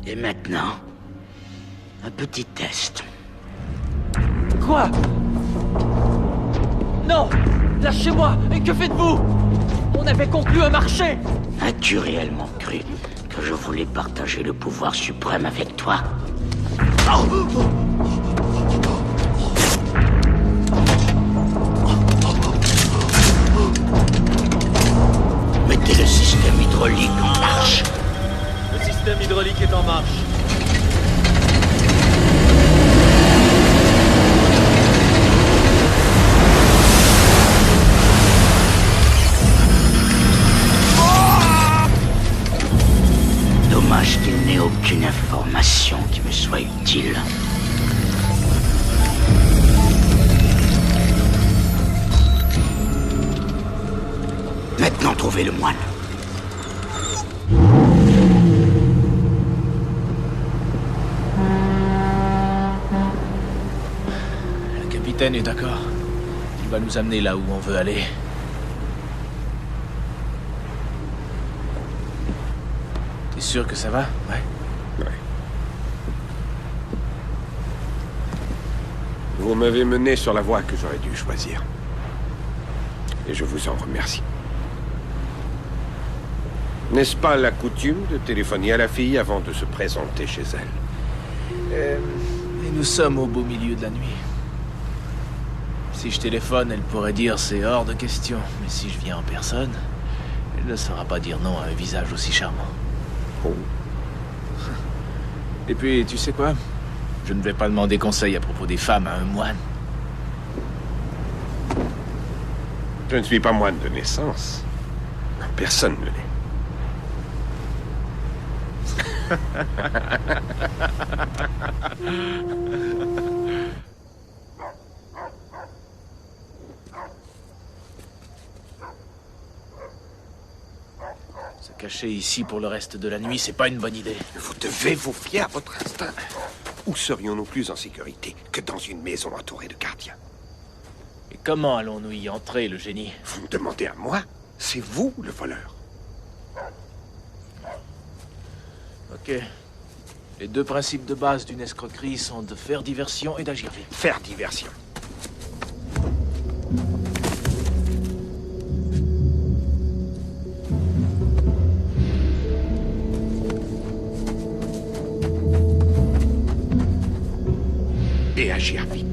Et maintenant, un petit test. Quoi? Non! Lâchez-moi! Et que faites-vous? On avait conclu un marché! As-tu réellement cru que je voulais partager le pouvoir suprême avec toi? Mettez le système hydraulique en marche. Le système hydraulique est en marche. Dommage qu'il n'ait aucune information qui me soit utile. Maintenant, trouvez le moine. Le capitaine est d'accord. Il va nous amener là où on veut aller. T'es sûr que ça va? Ouais. Vous m'avez mené sur la voie que j'aurais dû choisir. Et je vous en remercie. N'est-ce pas la coutume de téléphoner à la fille avant de se présenter chez elle? Et nous sommes au beau milieu de la nuit. Si je téléphone, elle pourrait dire c'est hors de question. Mais si je viens en personne, elle ne saura pas dire non à un visage aussi charmant. Oh. Et puis, tu sais quoi? Je ne vais pas demander conseil à propos des femmes à un moine. Je ne suis pas moine de naissance. Personne ne l'est. Se cacher ici pour le reste de la nuit, c'est pas une bonne idée. Vous devez vous fier à votre instinct. Où serions-nous plus en sécurité que dans une maison entourée de gardiens? Et comment allons-nous y entrer, le génie? Vous me demandez à moi? C'est vous, le voleur. Ok. Les deux principes de base d'une escroquerie sont de faire diversion et d'agir vite. Faire diversion. Et agir vite.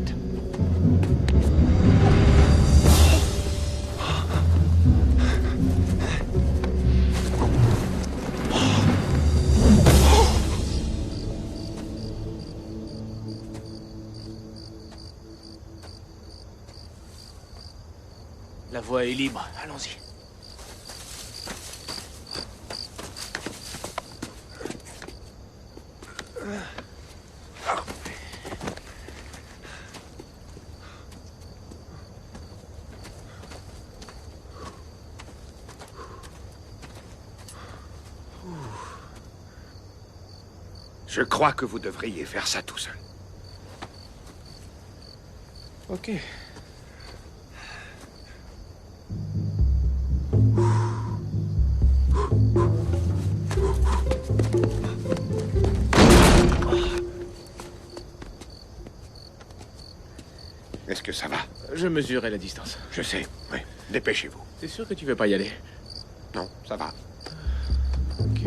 La voie est libre, allons-y. Je crois que vous devriez faire ça tout seul. Ok. Est-ce que ça va? Je mesurerai la distance. Je sais, oui. Dépêchez-vous. T'es sûr que tu veux pas y aller? Non, ça va. Ok.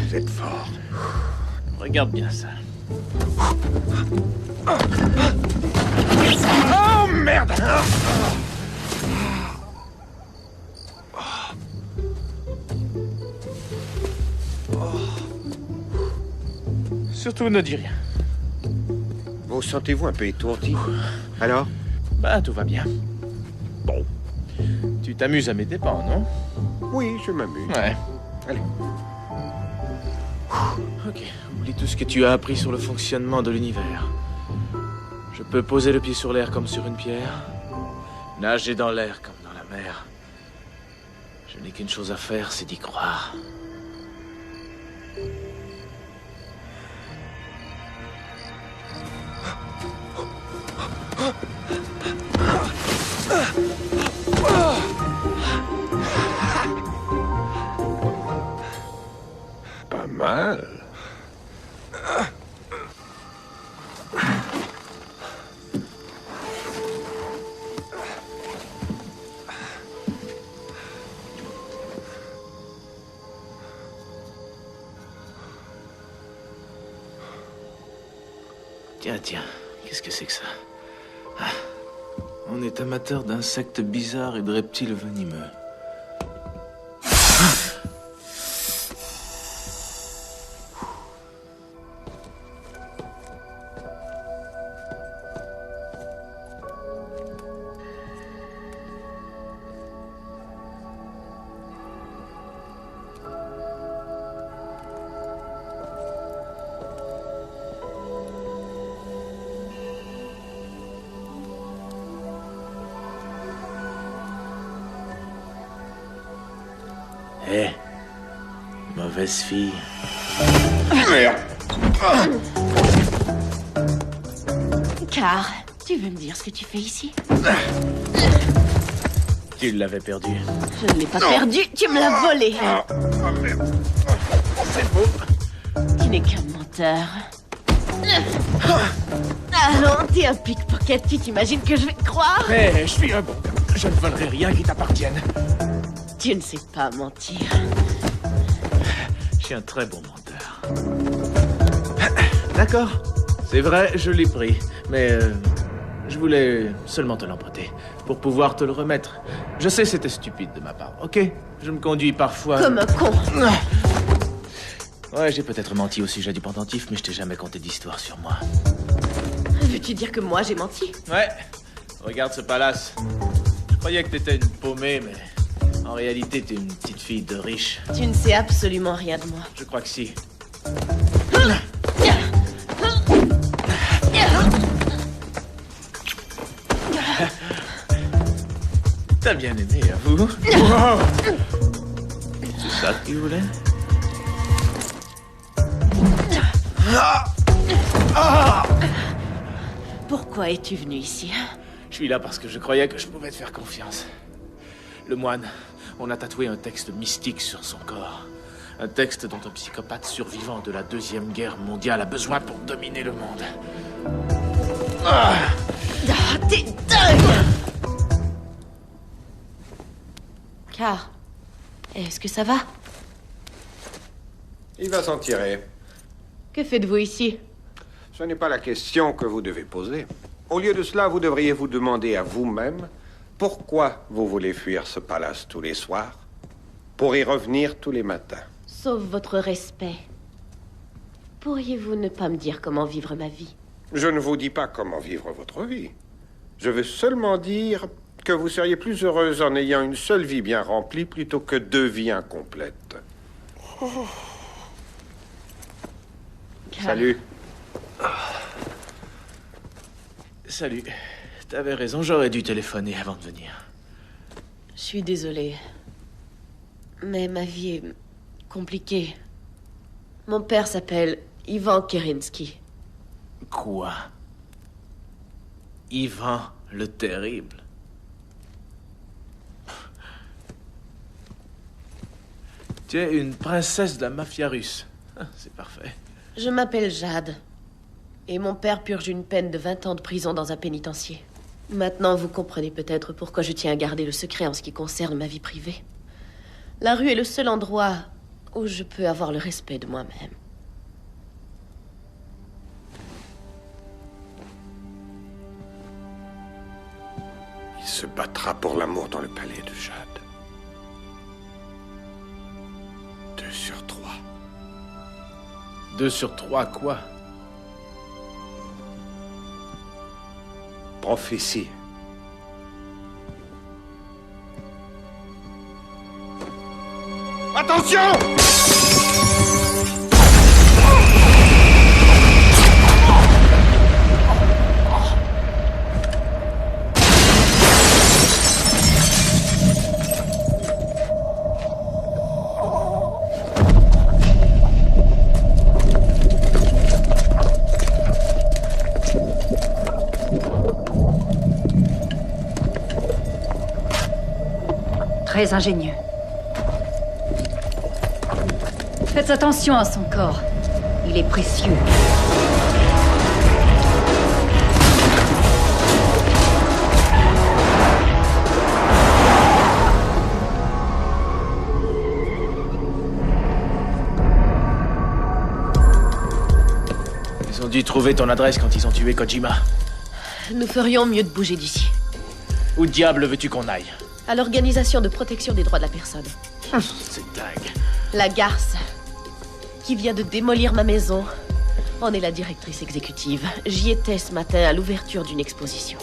Vous êtes fort. Regarde bien ça. Oh merde! Surtout ne dis rien. Vous sentez-vous un peu étourdi? Alors? Bah, tout va bien. Bon. Tu t'amuses à mes dépens, non? Oui, je m'amuse. Ouais. Allez. Ok, oublie tout ce que tu as appris sur le fonctionnement de l'univers. Je peux poser le pied sur l'air comme sur une pierre, nager dans l'air comme dans la mer. Je n'ai qu'une chose à faire, c'est d'y croire. Pas mal. Tiens, qu'est-ce que c'est que ça? Ah, on est amateur d'insectes bizarres et de reptiles venimeux. Hé, mauvaise fille. Merde. Car, tu veux me dire ce que tu fais ici? Tu l'avais perdu. Je ne l'ai pas perdu, tu me l'as volé. C'est beau. Tu n'es qu'un menteur. Allons, t'es un pickpocket, tu t'imagines que je vais te croire? Mais je suis un bon gars. Je ne volerai rien qui t'appartienne. Tu ne sais pas mentir. Je suis un très bon menteur. D'accord. C'est vrai, je l'ai pris. Mais je voulais seulement te l'emprunter. Pour pouvoir te le remettre. Je sais, c'était stupide de ma part, ok? Je me conduis parfois... Comme un con. Ouais, j'ai peut-être menti au sujet du pendentif, mais je t'ai jamais conté d'histoire sur moi. Veux-tu dire que moi, j'ai menti? Ouais. Regarde ce palace. Je croyais que t'étais une paumée, mais... En réalité, t'es une petite fille de riche. Tu ne sais absolument rien de moi. Je crois que si. T'as bien aimé, avoue. C'est ça que tu voulais? Pourquoi es-tu venu ici? Je suis là parce que je croyais que je pouvais te faire confiance. Le moine, on a tatoué un texte mystique sur son corps. Un texte dont un psychopathe survivant de la Deuxième Guerre mondiale a besoin pour dominer le monde. T'es dingue! Car, est-ce que ça va? Il va s'en tirer. Que faites-vous ici? Ce n'est pas la question que vous devez poser. Au lieu de cela, vous devriez vous demander à vous-même pourquoi vous voulez fuir ce palace tous les soirs, pour y revenir tous les matins. Sauf votre respect. Pourriez-vous ne pas me dire comment vivre ma vie? Je ne vous dis pas comment vivre votre vie. Je veux seulement dire que vous seriez plus heureuse en ayant une seule vie bien remplie plutôt que 2 vies incomplètes. Salut. Salut. T'avais raison, j'aurais dû téléphoner avant de venir. Je suis désolée. Mais ma vie est compliquée. Mon père s'appelle Ivan Kerensky. Quoi? Ivan le Terrible? Tu es une princesse de la mafia russe. Ah, c'est parfait. Je m'appelle Jade. Et mon père purge une peine de 20 ans de prison dans un pénitencier. Maintenant, vous comprenez peut-être pourquoi je tiens à garder le secret en ce qui concerne ma vie privée. La rue est le seul endroit où je peux avoir le respect de moi-même. Il se battra pour l'amour dans le palais de Jade. 2 sur 3. 2 sur 3 quoi? Prophétie. Attention! Très ingénieux. Faites attention à son corps. Il est précieux. Ils ont dû trouver ton adresse quand ils ont tué Kojima. Nous ferions mieux de bouger d'ici. Où diable veux-tu qu'on aille? À l'Organisation de protection des droits de la personne. C'est dingue. La garce, qui vient de démolir ma maison, en est la directrice exécutive. J'y étais ce matin à l'ouverture d'une exposition.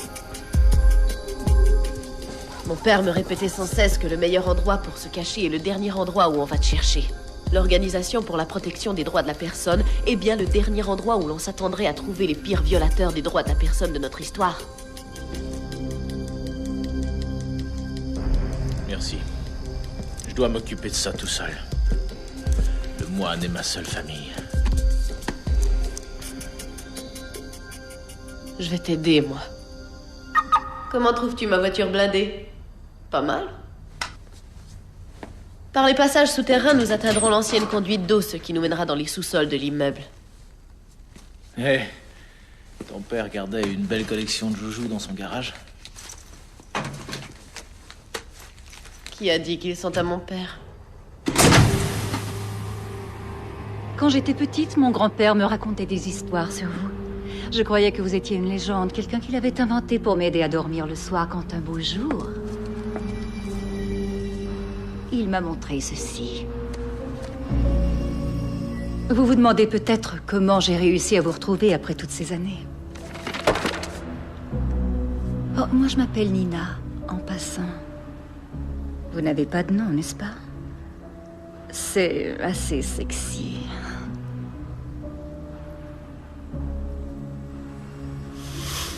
Mon père me répétait sans cesse que le meilleur endroit pour se cacher est le dernier endroit où on va te chercher. L'Organisation pour la protection des droits de la personne est bien le dernier endroit où l'on s'attendrait à trouver les pires violateurs des droits de la personne de notre histoire. Merci. Je dois m'occuper de ça tout seul. Le moine est ma seule famille. Je vais t'aider, moi. Comment trouves-tu ma voiture blindée? Pas mal. Par les passages souterrains, nous atteindrons l'ancienne conduite d'eau, ce qui nous mènera dans les sous-sols de l'immeuble. Hé, ton père gardait une belle collection de joujoux dans son garage. Qui a dit qu'ils sont à mon père? Quand j'étais petite, mon grand-père me racontait des histoires sur vous. Je croyais que vous étiez une légende, quelqu'un qu'il avait inventé pour m'aider à dormir le soir quand un beau jour... il m'a montré ceci. Vous vous demandez peut-être comment j'ai réussi à vous retrouver après toutes ces années. Oh, moi je m'appelle Nina, en passant. Vous n'avez pas de nom, n'est-ce pas? C'est assez sexy.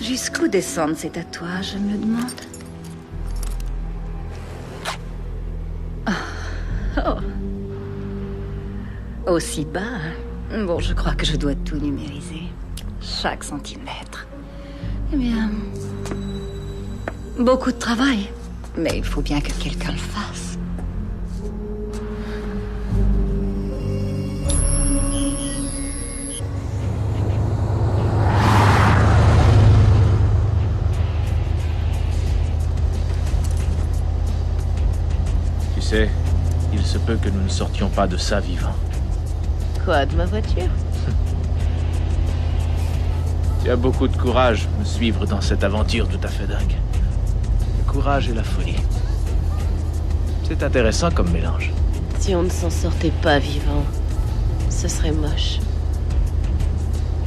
Jusqu'où descendent ces tatouages, je me le demande. Oh. Aussi bas, hein? Bon, je crois que je dois tout numériser. Chaque centimètre. Eh bien... beaucoup de travail. Mais il faut bien que quelqu'un le fasse. Tu sais, il se peut que nous ne sortions pas de ça vivants. Quoi, de ma voiture? Tu as beaucoup de courage me suivre dans cette aventure tout à fait dingue. Le courage et la folie. C'est intéressant comme mélange. Si on ne s'en sortait pas vivant, ce serait moche.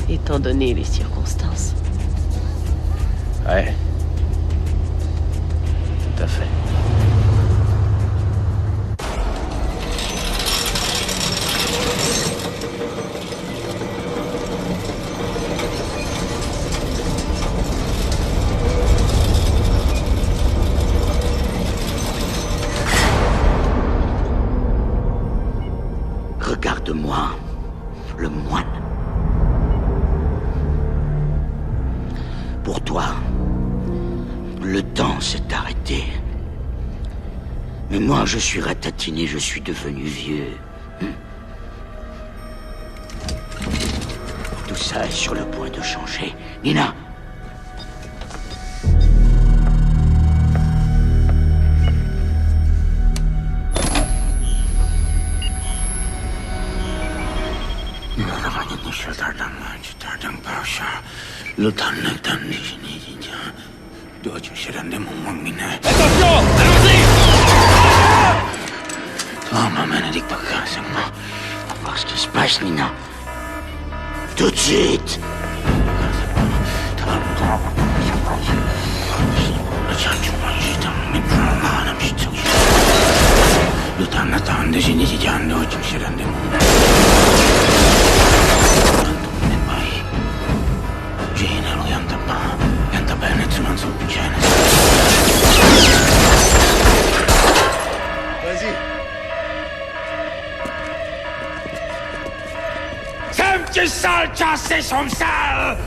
Étant donné les circonstances. Ouais. Tout à fait. Regarde-moi, le moine. Pour toi, le temps s'est arrêté. Mais moi, je suis ratatiné, je suis devenu vieux. Tout ça est sur le point de changer. Nina! marche, Nina. Tout de suite. Vas-y. Semki sal cassé son sale.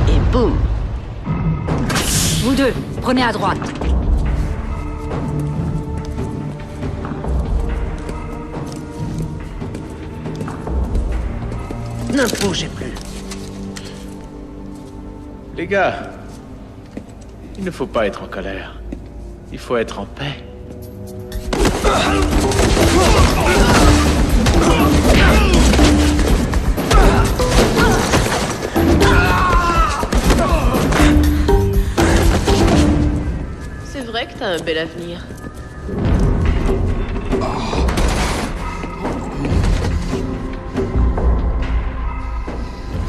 Et boum! Vous deux, prenez à droite. Ne bougez plus. Les gars, il ne faut pas être en colère. Il faut être en paix. C'est vrai que t'as un bel avenir.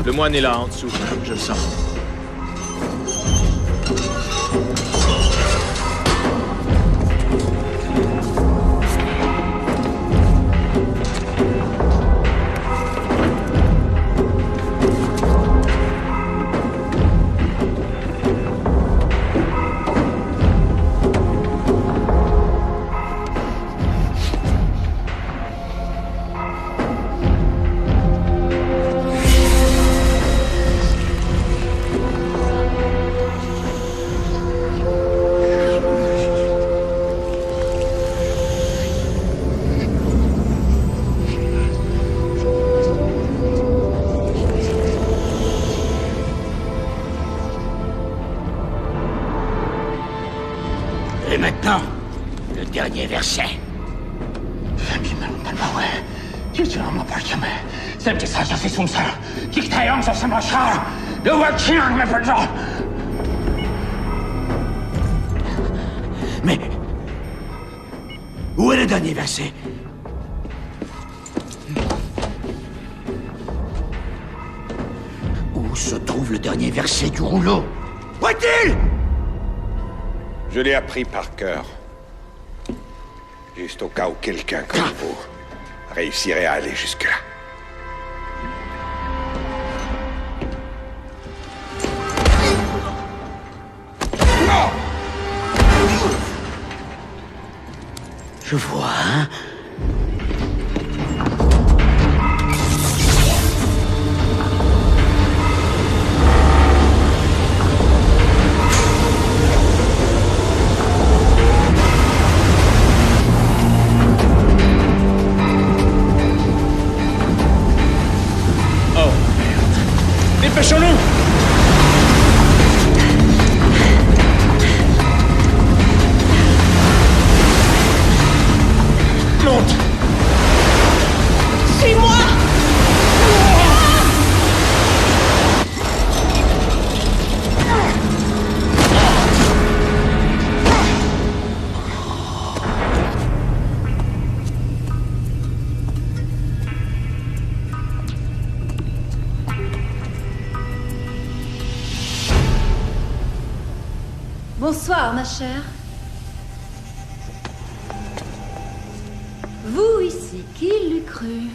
Le moine est là, en dessous. Je le sens. Et maintenant, le dernier verset. Mais où est le dernier verset? Où se trouve le dernier verset du rouleau? Où est-il? Je l'ai appris par cœur. Juste au cas où quelqu'un comme vous réussirait à aller jusque-là. Je vois, hein? Oh, merde. Dépêchons-nous! Monte! Suis-moi! Bonsoir, ma chère. Vous ici, qui l'eût cru?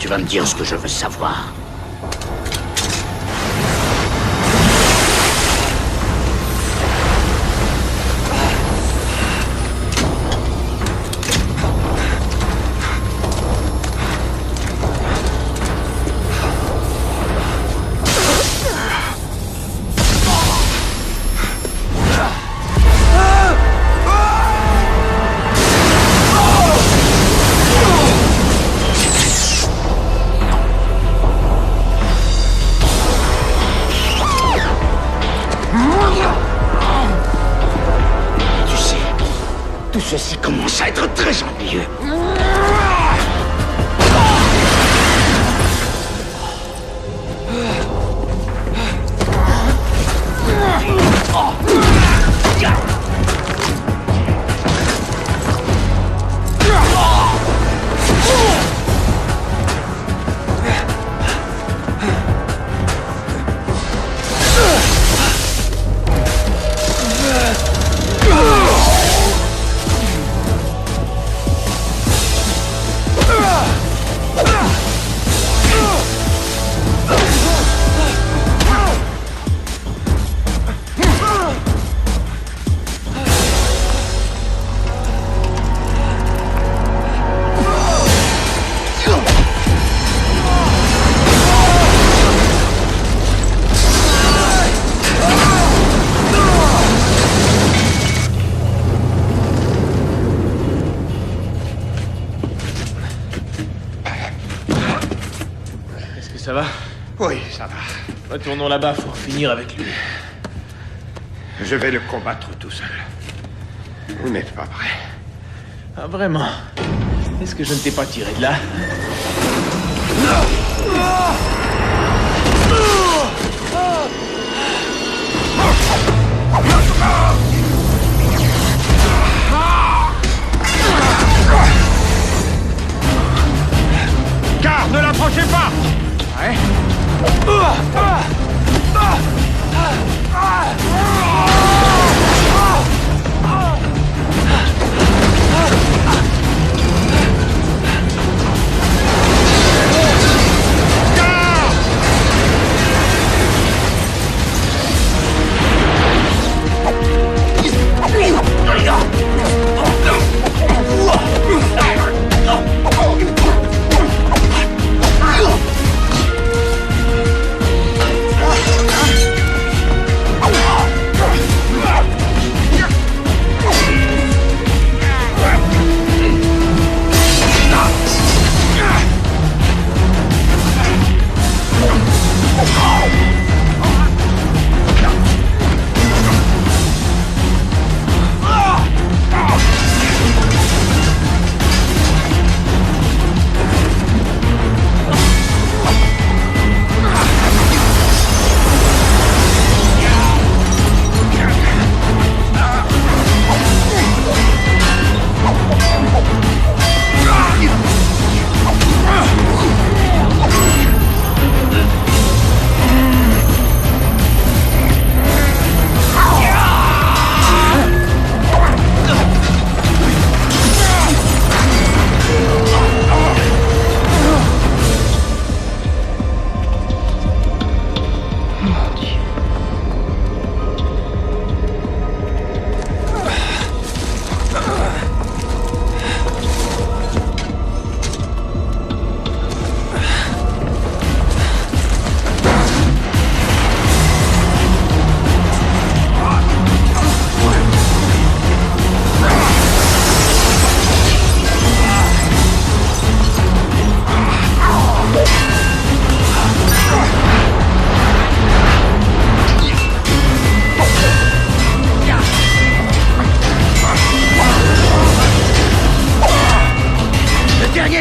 Tu vas me dire ce que je veux savoir. Tout ceci commence à être très ennuyeux. Ça va? Oui, ça va. Retournons là-bas, faut en finir avec lui. Je vais le combattre tout seul. Vous n'êtes pas prêt. Ah, vraiment? Est-ce que je ne t'ai pas tiré de là? Car, ne l'approchez pas! Ouais.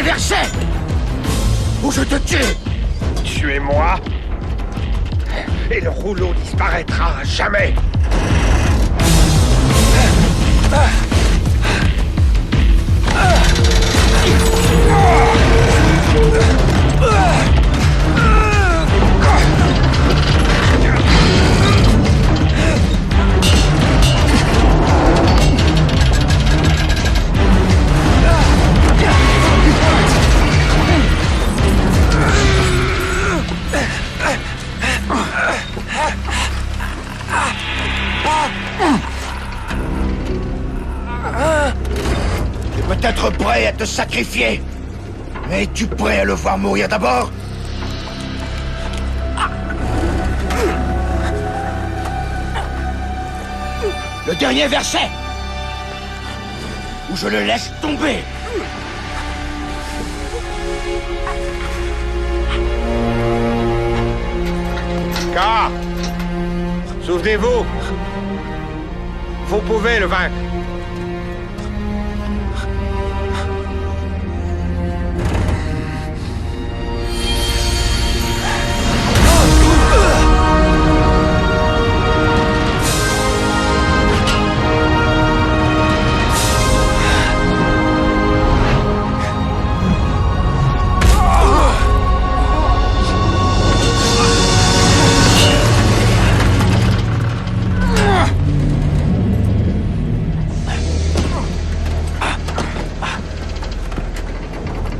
Verset ou je te tue. Tuez-moi et le rouleau disparaîtra à jamais. te sacrifier. Mais es-tu prêt à le voir mourir d'abord? Le dernier verset, ou je le laisse tomber. Car, souvenez-vous, vous pouvez le vaincre.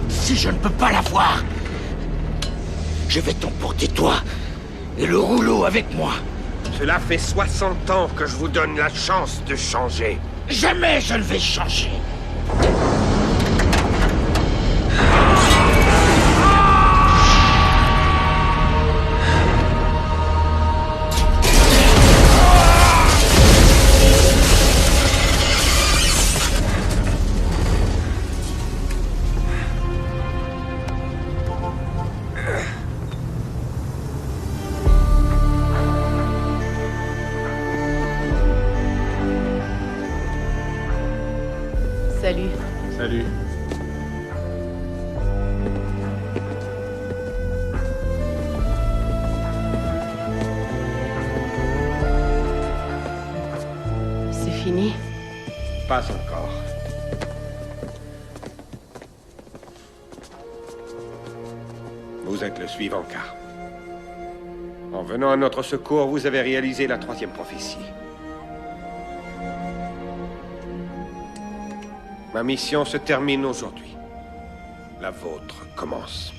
Si je ne peux pas la voir, je vais t'emporter toi et le rouleau avec moi. Cela fait 60 ans que je vous donne la chance de changer. Jamais je ne vais changer. Salut. Salut. C'est fini? Pas encore. Vous êtes le suivant, Car. En venant à notre secours, vous avez réalisé la 3e prophétie. Ma mission se termine aujourd'hui. La vôtre commence.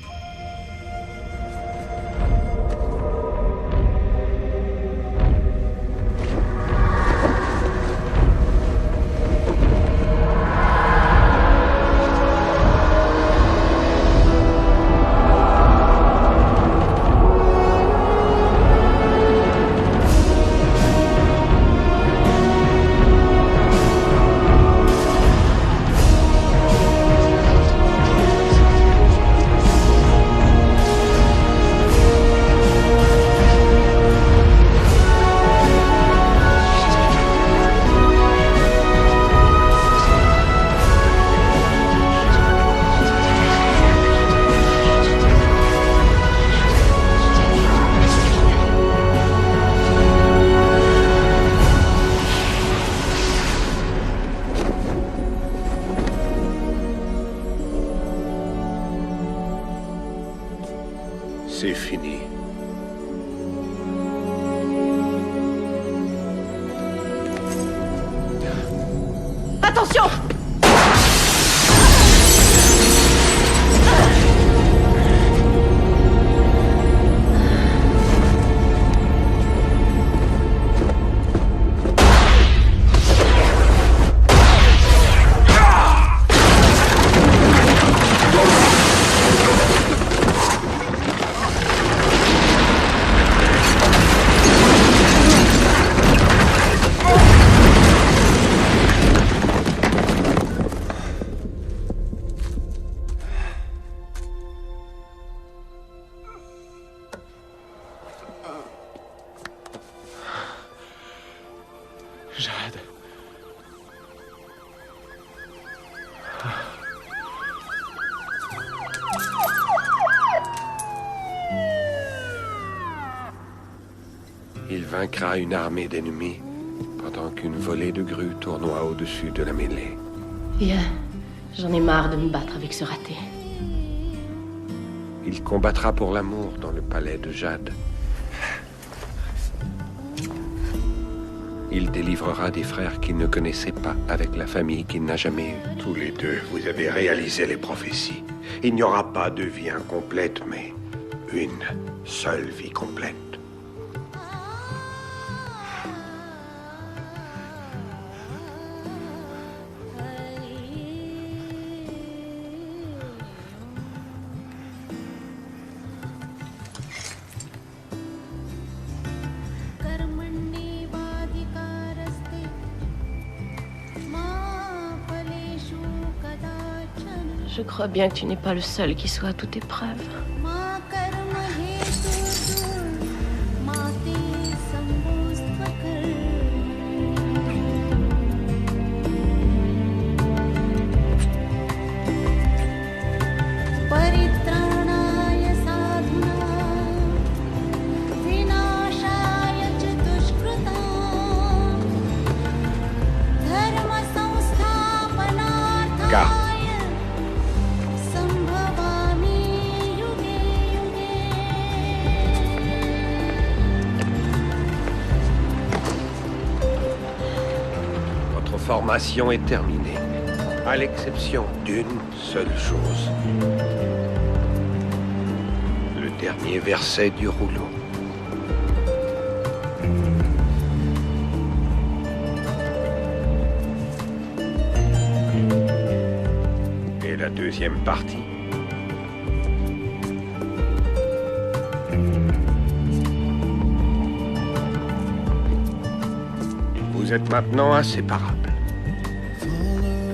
C'est fini. Attention! Jade. Il vaincra une armée d'ennemis pendant qu'une volée de grues tournoie au-dessus de la mêlée. Viens, j'en ai marre de me battre avec ce raté. Il combattra pour l'amour dans le palais de Jade. Il délivrera des frères qu'il ne connaissait pas avec la famille qu'il n'a jamais eue. Tous les deux, vous avez réalisé les prophéties. Il n'y aura pas de vie incomplète, mais une seule vie complète. Je crois bien que tu n'es pas le seul qui soit à toute épreuve. Votre formation est terminée, à l'exception d'une seule chose. Le dernier verset du rouleau. Et la deuxième partie. Vous êtes maintenant inséparables.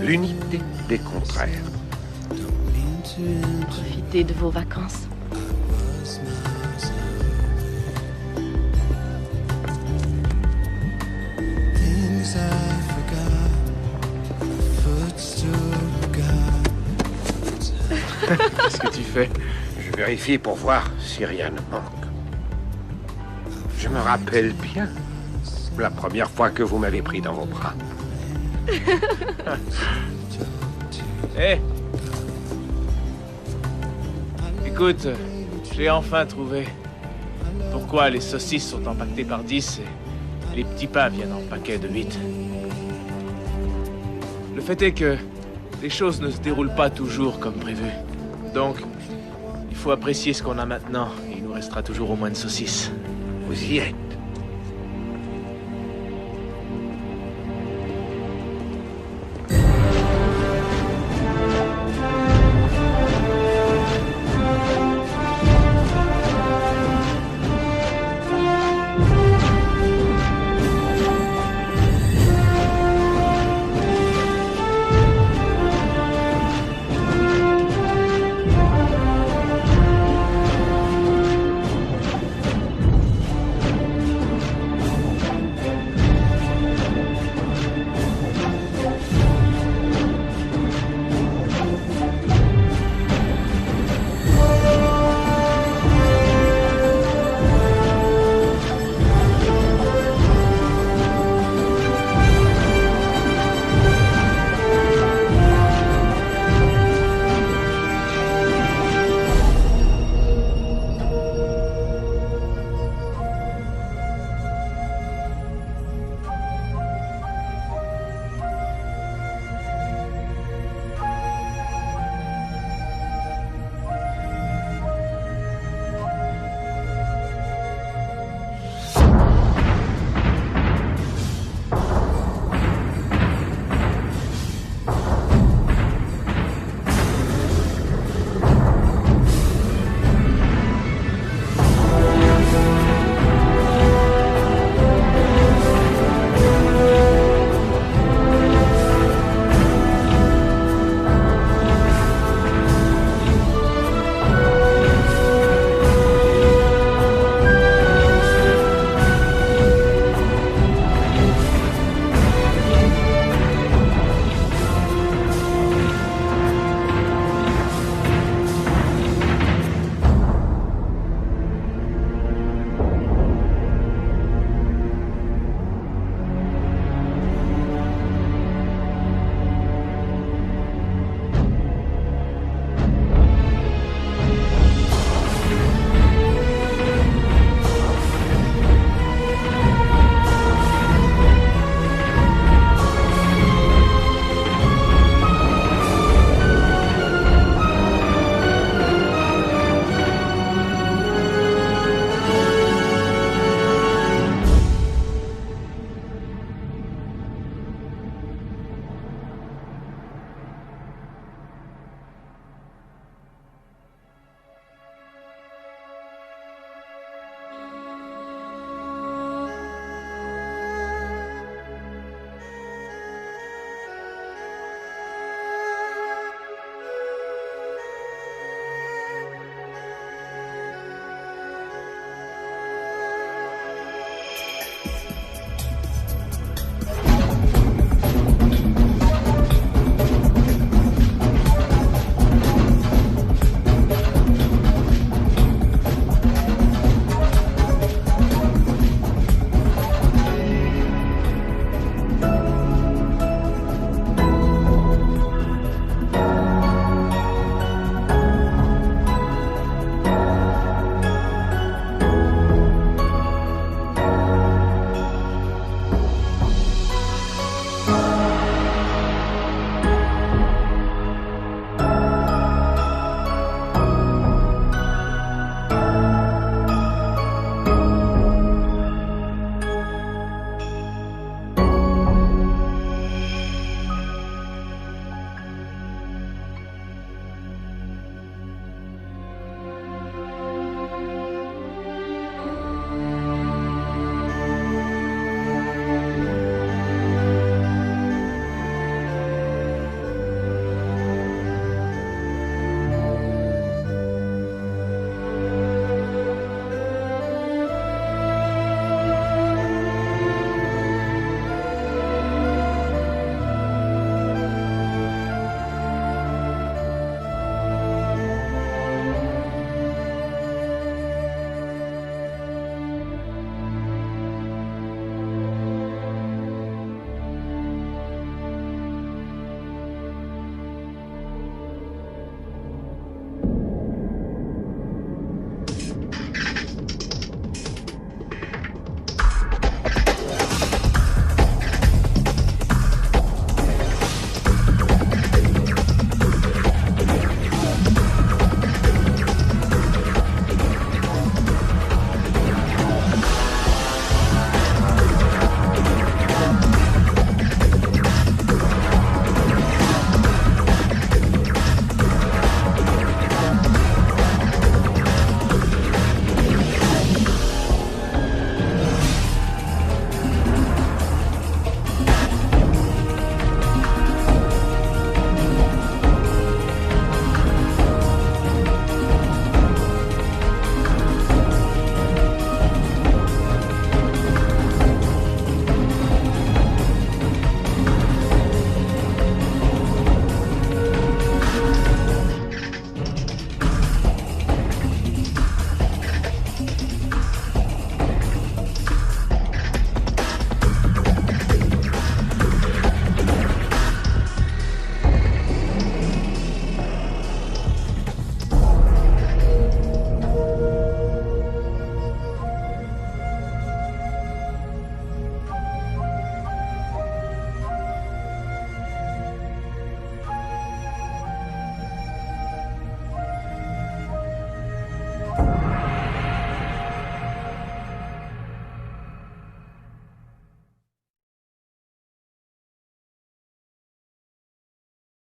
L'unité des contraires. Profitez de vos vacances. Qu'est-ce que tu fais? Je vérifie pour voir si rien ne manque. Je me rappelle bien la première fois que vous m'avez pris dans vos bras. Hé Écoute, j'ai enfin trouvé pourquoi les saucisses sont empaquetées par 10 et les petits pains viennent en paquets de 8. Le fait est que les choses ne se déroulent pas toujours comme prévu. Donc, il faut apprécier ce qu'on a maintenant et il nous restera toujours au moins de saucisses. Vous y êtes.